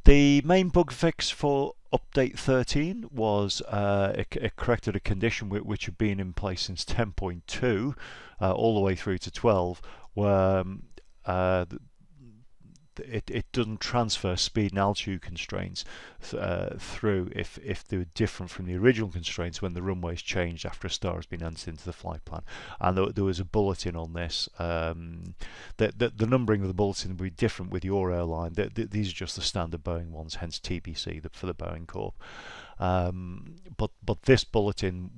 The main bug fix for update 13 was it corrected a condition which had been in place since 10.2 all the way through to 12, where it doesn't transfer speed and altitude constraints through if they were different from the original constraints when the runways changed after a star has been entered into the flight plan. And there was a bulletin on this. The numbering of the bulletin will be different with your airline. These are just the standard Boeing ones, hence TBC for the Boeing Corp. But this bulletin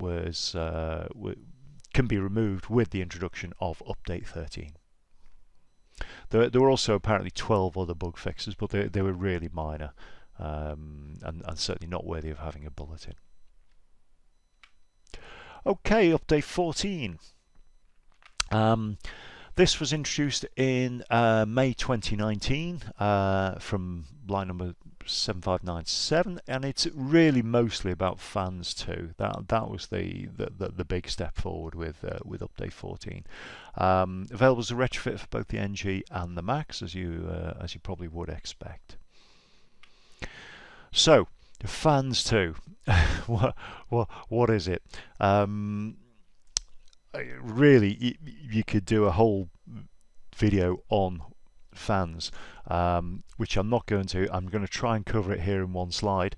can be removed with the introduction of update 13. There were also apparently 12 other bug fixes, but they were really minor and certainly not worthy of having a bulletin. Okay, update 14. This was introduced in May 2019 from line number 7597, and it's really mostly about fans too. That was the big step forward with update 14. Available as a retrofit for both the NG and the Max, as you probably would expect. So fans too. what is it? Really, you could do a whole video on fans, which I'm not going to. I'm going to try and cover it here in one slide.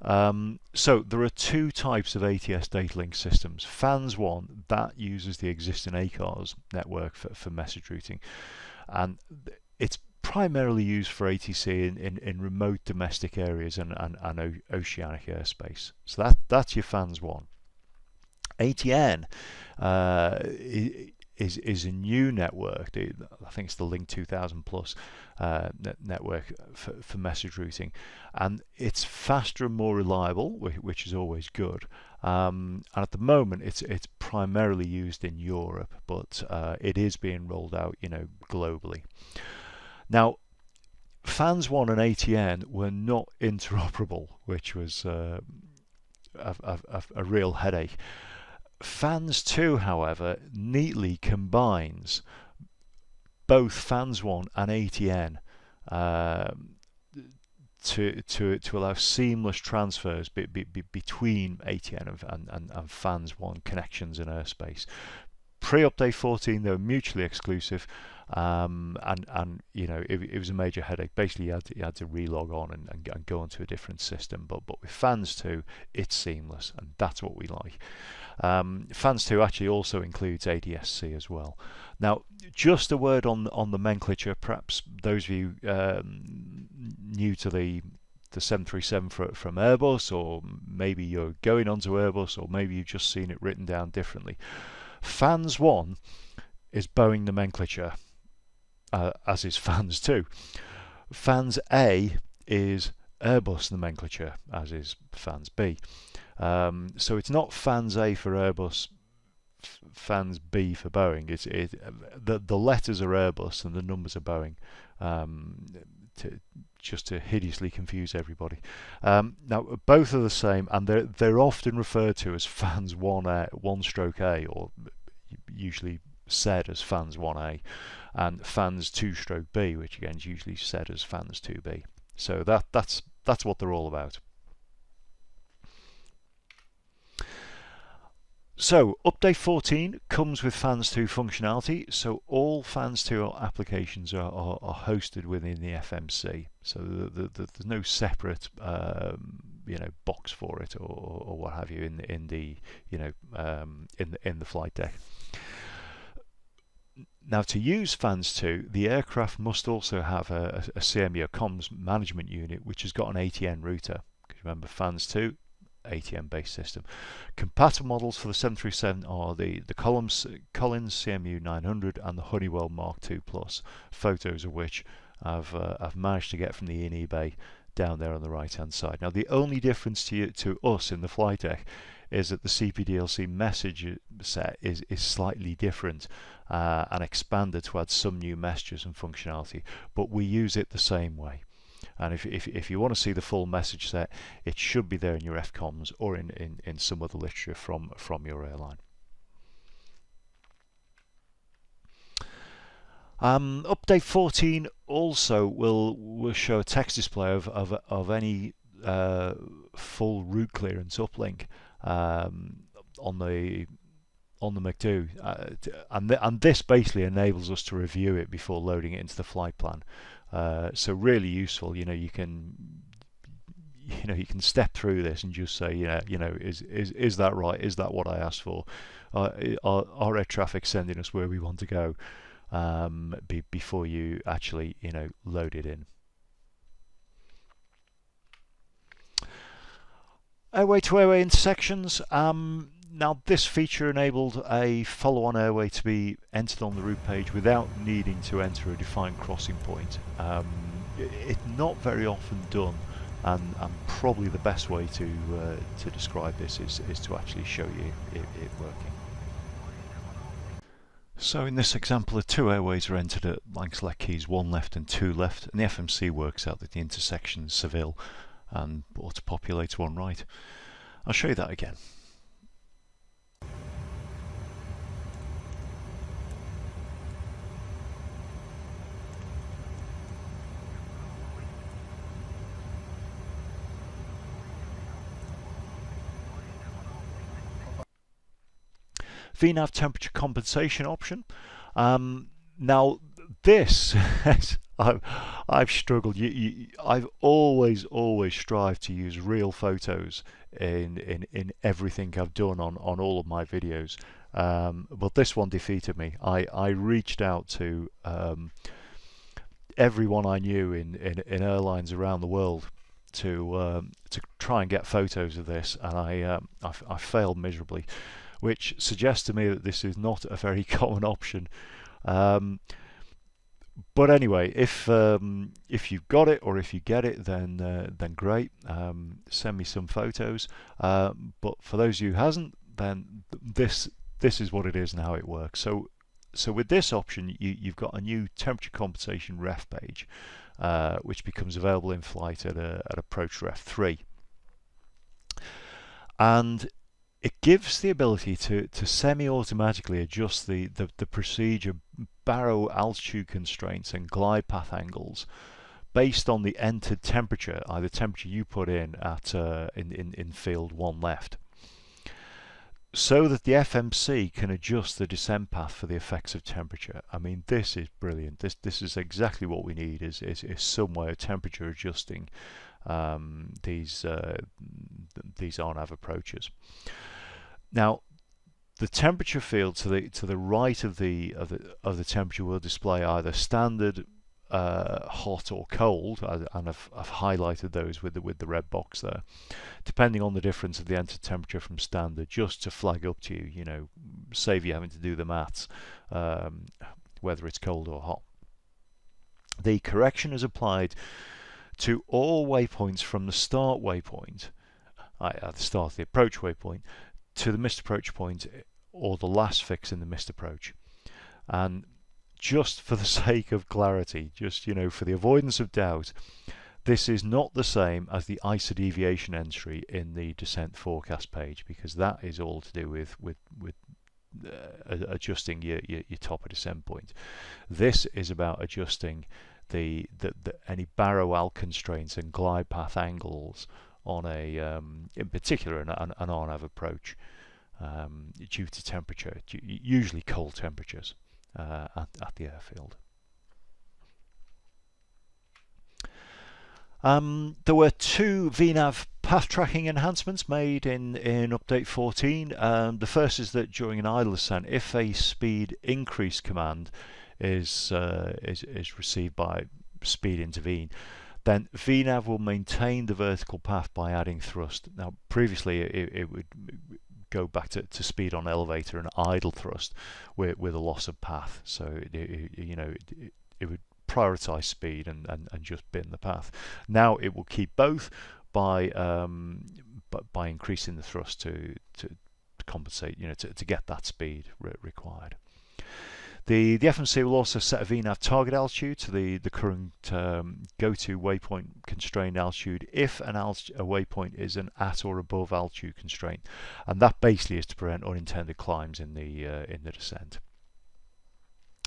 So there are 2 types of ATS data link systems. Fans 1, that uses the existing ACARS network for message routing, and it's primarily used for ATC in remote domestic areas and oceanic airspace. So that's your Fans 1. ATN is a new network. I think it's the Link 2000 Plus network for message routing, and it's faster and more reliable, which is always good. And at the moment, it's primarily used in Europe, but it is being rolled out, globally. Now, Fans 1 and ATN were not interoperable, which was a real headache. Fans 2, however, neatly combines both Fans 1 and ATN to allow seamless transfers between ATN and Fans 1 connections in airspace. Pre-update 14, they were mutually exclusive, and you know, it was a major headache. Basically, you had to relog on and go onto a different system. But with Fans 2, it's seamless, and that's what we like. Fans 2 actually also includes ADS-C as well. Now, just a word on the nomenclature. Perhaps those of you new to the 737 from Airbus, or maybe you're going onto Airbus, or maybe you've just seen it written down differently. Fans 1 is Boeing nomenclature, as is Fans 2. Fans A is Airbus nomenclature, as is Fans B. So it's not Fans A for Airbus, Fans B for Boeing. The letters are Airbus and the numbers are Boeing, just to hideously confuse everybody. Now both are the same, and they're often referred to as Fans 1-A, or usually said as Fans 1A, and Fans 2-B, which again is usually said as Fans 2B. So that's what they're all about. So update 14 comes with Fans 2 functionality, so all Fans 2 applications are hosted within the FMC, so there's no separate you know, box for it or what have you in the you know, in the flight deck. Now, to use Fans 2, the aircraft must also have a CMU, a comms management unit, which has got an ATN router. Because remember, Fans 2, ATN based system. Compatible models for the 737 are the Collins CMU 900 and the Honeywell Mark II Plus, photos of which I've managed to get from the in eBay down there on the right hand side. Now, the only difference to us in the flight deck is that the CPDLC message set is slightly different and expanded to add some new messages and functionality, but we use it the same way. And if you want to see the full message set, it should be there in your FCOMS or in some other literature from your airline. Update 14 also will show a text display of any full route clearance uplink on the McDo, and this basically enables us to review it before loading it into the flight plan. So really useful. You can step through this and just say, is that right? Is that what I asked for? Are air traffic sending us where we want to go? Before you actually load it in. Airway to airway intersections. Now this feature enabled a follow-on airway to be entered on the route page without needing to enter a defined crossing point. It's not very often done, and probably the best way to describe this is to actually show you it working. So in this example, the two airways are entered at line select keys 1 left and 2 left, and the FMC works out that the intersection is Seville and auto-populates 1 right. I'll show you that again. VNAV temperature compensation option. Now this, I've struggled. I've always strived to use real photos in everything I've done on all of my videos, but this one defeated me. I reached out to everyone I knew in airlines around the world to try and get photos of this, and I failed miserably, which suggests to me that this is not a very common option. But anyway, if you've got it or if you get it, then great. Send me some photos. But for those of you who hasn't, then this is what it is and how it works. So with this option, you've got a new temperature compensation ref page, which becomes available in flight at approach ref 3, and it gives the ability to semi-automatically adjust the procedure baro altitude constraints and glide path angles based on the entered temperature, either temperature you put in at in field 1 left. so that the FMC can adjust the descent path for the effects of temperature. I mean, this is brilliant. This is exactly what we need, is some way of temperature adjusting these RNAV approaches. Now, the temperature field to the right of the temperature will display either standard, hot or cold, and I've highlighted those with the red box there, depending on the difference of the entered temperature from standard, just to flag up to you, save you having to do the maths, whether it's cold or hot. The correction is applied to all waypoints from the start waypoint, at the start of the approach waypoint, to the missed approach point or the last fix in the missed approach. And just for the sake of clarity, just for the avoidance of doubt, this is not the same as the ISA deviation entry in the descent forecast page, because that is all to do with adjusting your top of descent point. This is about adjusting any barrow-al constraints and glide path angles on in particular an RNAV approach, due to temperature, usually cold temperatures at the airfield. There were 2 VNAV path tracking enhancements made in update 14. The first is that during an idle ascent, if a speed increase command is received by speed intervene, then VNAV will maintain the vertical path by adding thrust. Now, previously it would go back to speed on elevator and idle thrust with a loss of path. So it would prioritize speed and just bin the path. Now it will keep both by increasing the thrust to compensate, to get that speed required. The FMC will also set a VNAV target altitude to the current go-to waypoint constrained altitude if a waypoint is an at or above altitude constraint, and that basically is to prevent unintended climbs in the descent.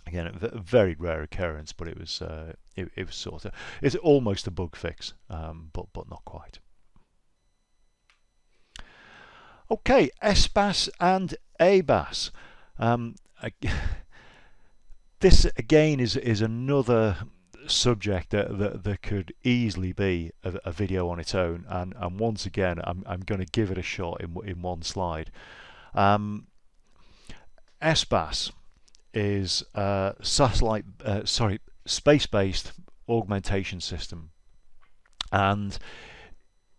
Again, a very rare occurrence, but it was it's almost a bug fix, but not quite. Okay, SBAS and ABAS. This again is another subject that could easily be a video on its own, and once again I'm going to give it a shot in one slide. SBAS is space-based augmentation system, and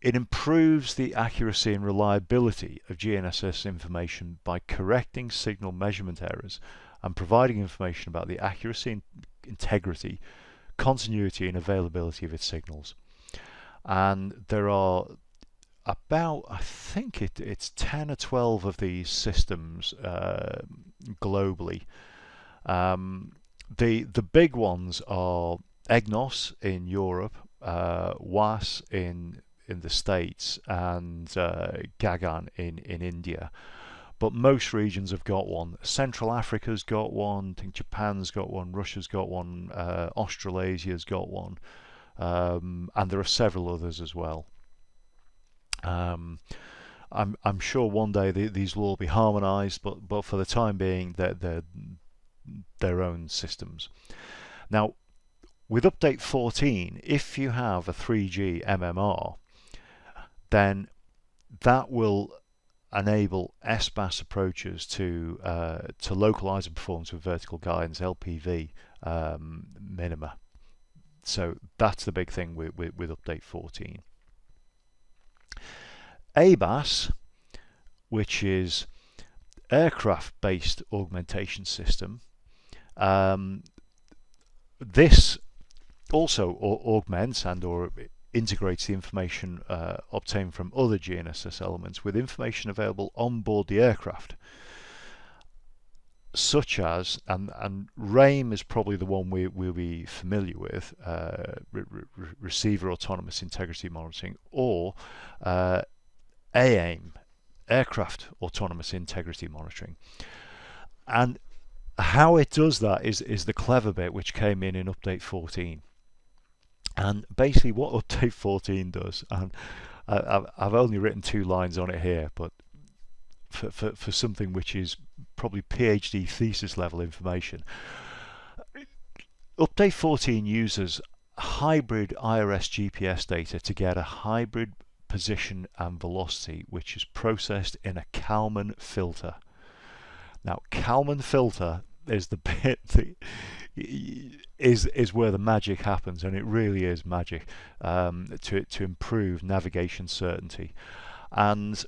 it improves the accuracy and reliability of GNSS information by correcting signal measurement errors and providing information about the accuracy, integrity, continuity and availability of its signals. And there are about, I think it's 10 or 12 of these systems globally. The big ones are EGNOS in Europe, WAS in the States, and Gagan in India. But most regions have got one. Central Africa's got one, I think Japan's got one, Russia's got one, Australasia's got one, and there are several others as well. I'm sure one day these will all be harmonized, but for the time being they're their own systems. Now, with update 14, if you have a 3G MMR, then that will enable SBAS approaches to localize and performance with vertical guidance, LPV minima. So that's the big thing with update 14. ABAS, which is aircraft-based augmentation system, this also augments and or integrates the information obtained from other GNSS elements with information available on board the aircraft, such as, and RAIM is probably the one we'll be familiar with, receiver autonomous integrity monitoring, or AIM, aircraft autonomous integrity monitoring. And how it does that is the clever bit, which came in update 14. And basically what update 14 does, and I've only written 2 lines on it here, but for something which is probably PhD thesis level information. Update 14 uses hybrid IRS GPS data to get a hybrid position and velocity which is processed in a Kalman filter. Now, Kalman filter is the bit that is where the magic happens, and it really is magic, to improve navigation certainty. And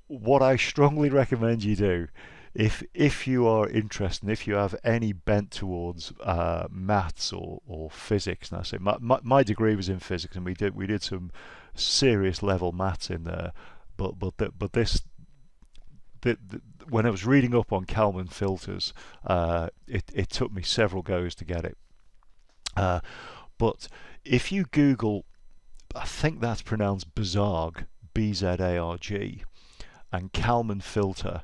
what I strongly recommend you do, if you are interested, if you have any bent towards maths or physics, and I say my degree was in physics, and we did some serious level maths in there, but this. When I was reading up on Kalman filters, it took me several goes to get it. But if you Google, I think that's pronounced Bazarg, B-Z-A-R-G, and Kalman filter,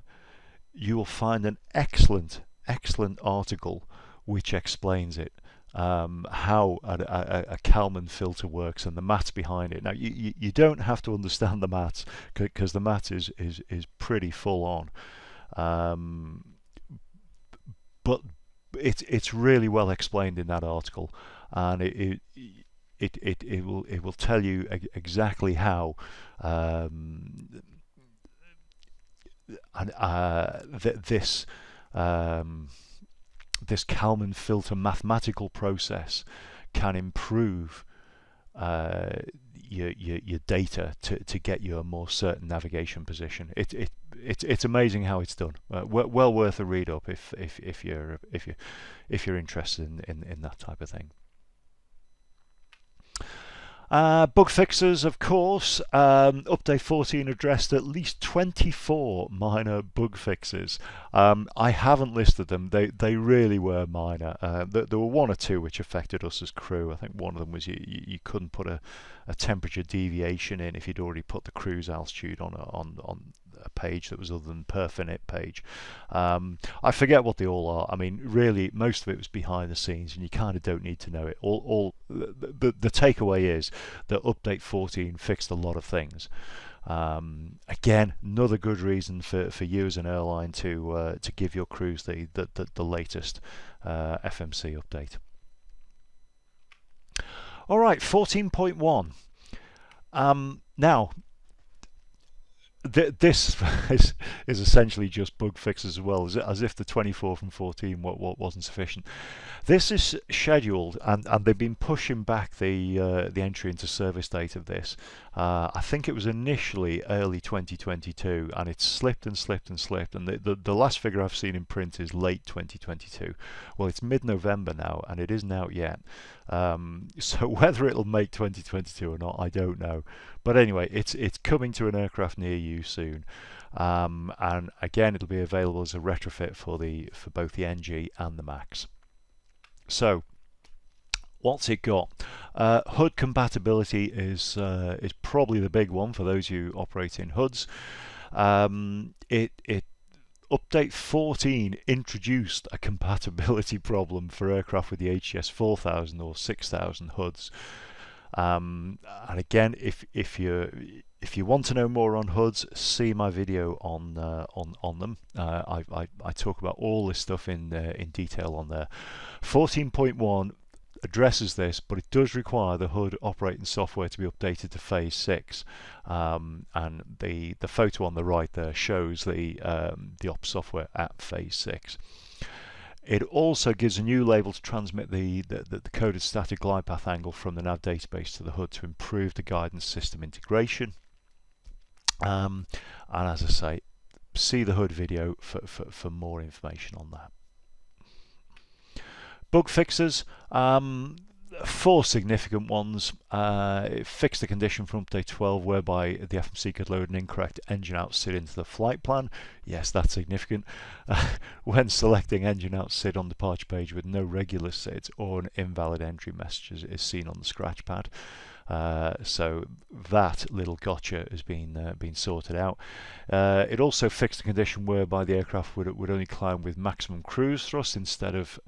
you will find an excellent article which explains it, how a Kalman filter works and the maths behind it. Now, you don't have to understand the maths, because the maths is pretty full on, but it's really well explained in that article, and it will tell you exactly how this Kalman filter mathematical process can improve your data to get you a more certain navigation position. It's amazing how it's done. Well worth a read up if you're interested in that type of thing. Bug fixes, of course. Update 14 addressed at least 24 minor bug fixes. I haven't listed them. They really were minor. There were one or two which affected us as crew. I think one of them was you couldn't put a temperature deviation in if you'd already put the cruise altitude on a page that was other than perf init page. I forget what they all are. I mean, really, most of it was behind the scenes, and you kind of don't need to know it. The takeaway is that update 14 fixed a lot of things. Again, another good reason for you as an airline to give your crews the latest FMC update. All right, 14.1. Now, this is essentially just bug fixes as well, as if the 24 from 14 wasn't sufficient. This is scheduled, and they've been pushing back the entry into service date of this. I think it was initially early 2022, and it's slipped and slipped and slipped, and the last figure I've seen in print is late 2022. Well, it's mid-November now, and it isn't out yet. So whether it'll make 2022 or not, I don't know. But anyway, it's coming to an aircraft near you soon, and again, it'll be available as a retrofit for both the NG and the Max. So, what's it got? HUD compatibility is probably the big one for those who operate in HUDs. Update 14 introduced a compatibility problem for aircraft with the HGS 4000 or 6000 HUDs. And again, if you want to know more on HUDs, see my video on them. I talk about all this stuff in detail on there. 14.1 addresses this, but it does require the HUD operating software to be updated to phase 6, and the photo on the right there shows the ops software at phase 6. It also gives a new label to transmit the coded static glide path angle from the nav database to the HUD to improve the guidance system integration. And as I say, see the HUD video for more information on that. Bug fixes, 4 significant ones. It fixed the condition from update 12 whereby the FMC could load an incorrect engine out SID into the flight plan. Yes, that's significant. When selecting engine out SID on departure page with no regular SIDs, or an invalid entry message is seen on the scratch pad. So that little gotcha has been sorted out. It also fixed the condition whereby the aircraft would only climb with maximum cruise thrust instead of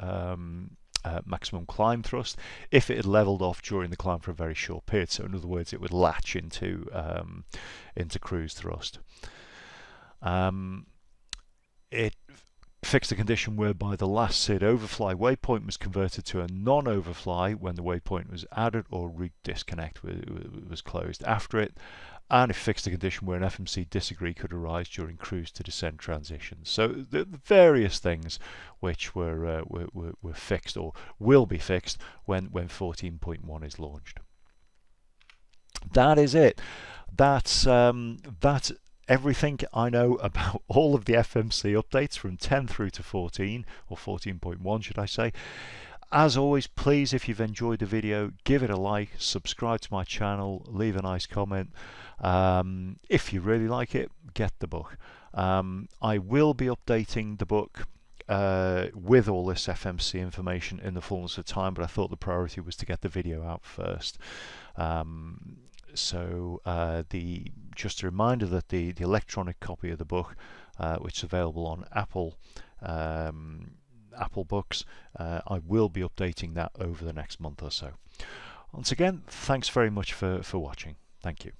maximum climb thrust if it had leveled off during the climb for a very short period. So in other words, it would latch into cruise thrust. It fixed a condition whereby the last SID overfly waypoint was converted to a non-overfly when the waypoint was added or route disconnect was closed after it, and it fixed a condition where an FMC disagree could arise during cruise to descent transitions. So the various things which were fixed or will be fixed when 14.1 is launched. That is it. That's everything I know about all of the FMC updates from 10 through to 14, or 14.1 should I say. As always, please, if you've enjoyed the video, give it a like, subscribe to my channel, leave a nice comment. If you really like it, get the book. I will be updating the book with all this FMC information in the fullness of time, but I thought the priority was to get the video out first. Just a reminder that the electronic copy of the book, which is available on Apple Books, I will be updating that over the next month or so. Once again, thanks very much for watching. Thank you.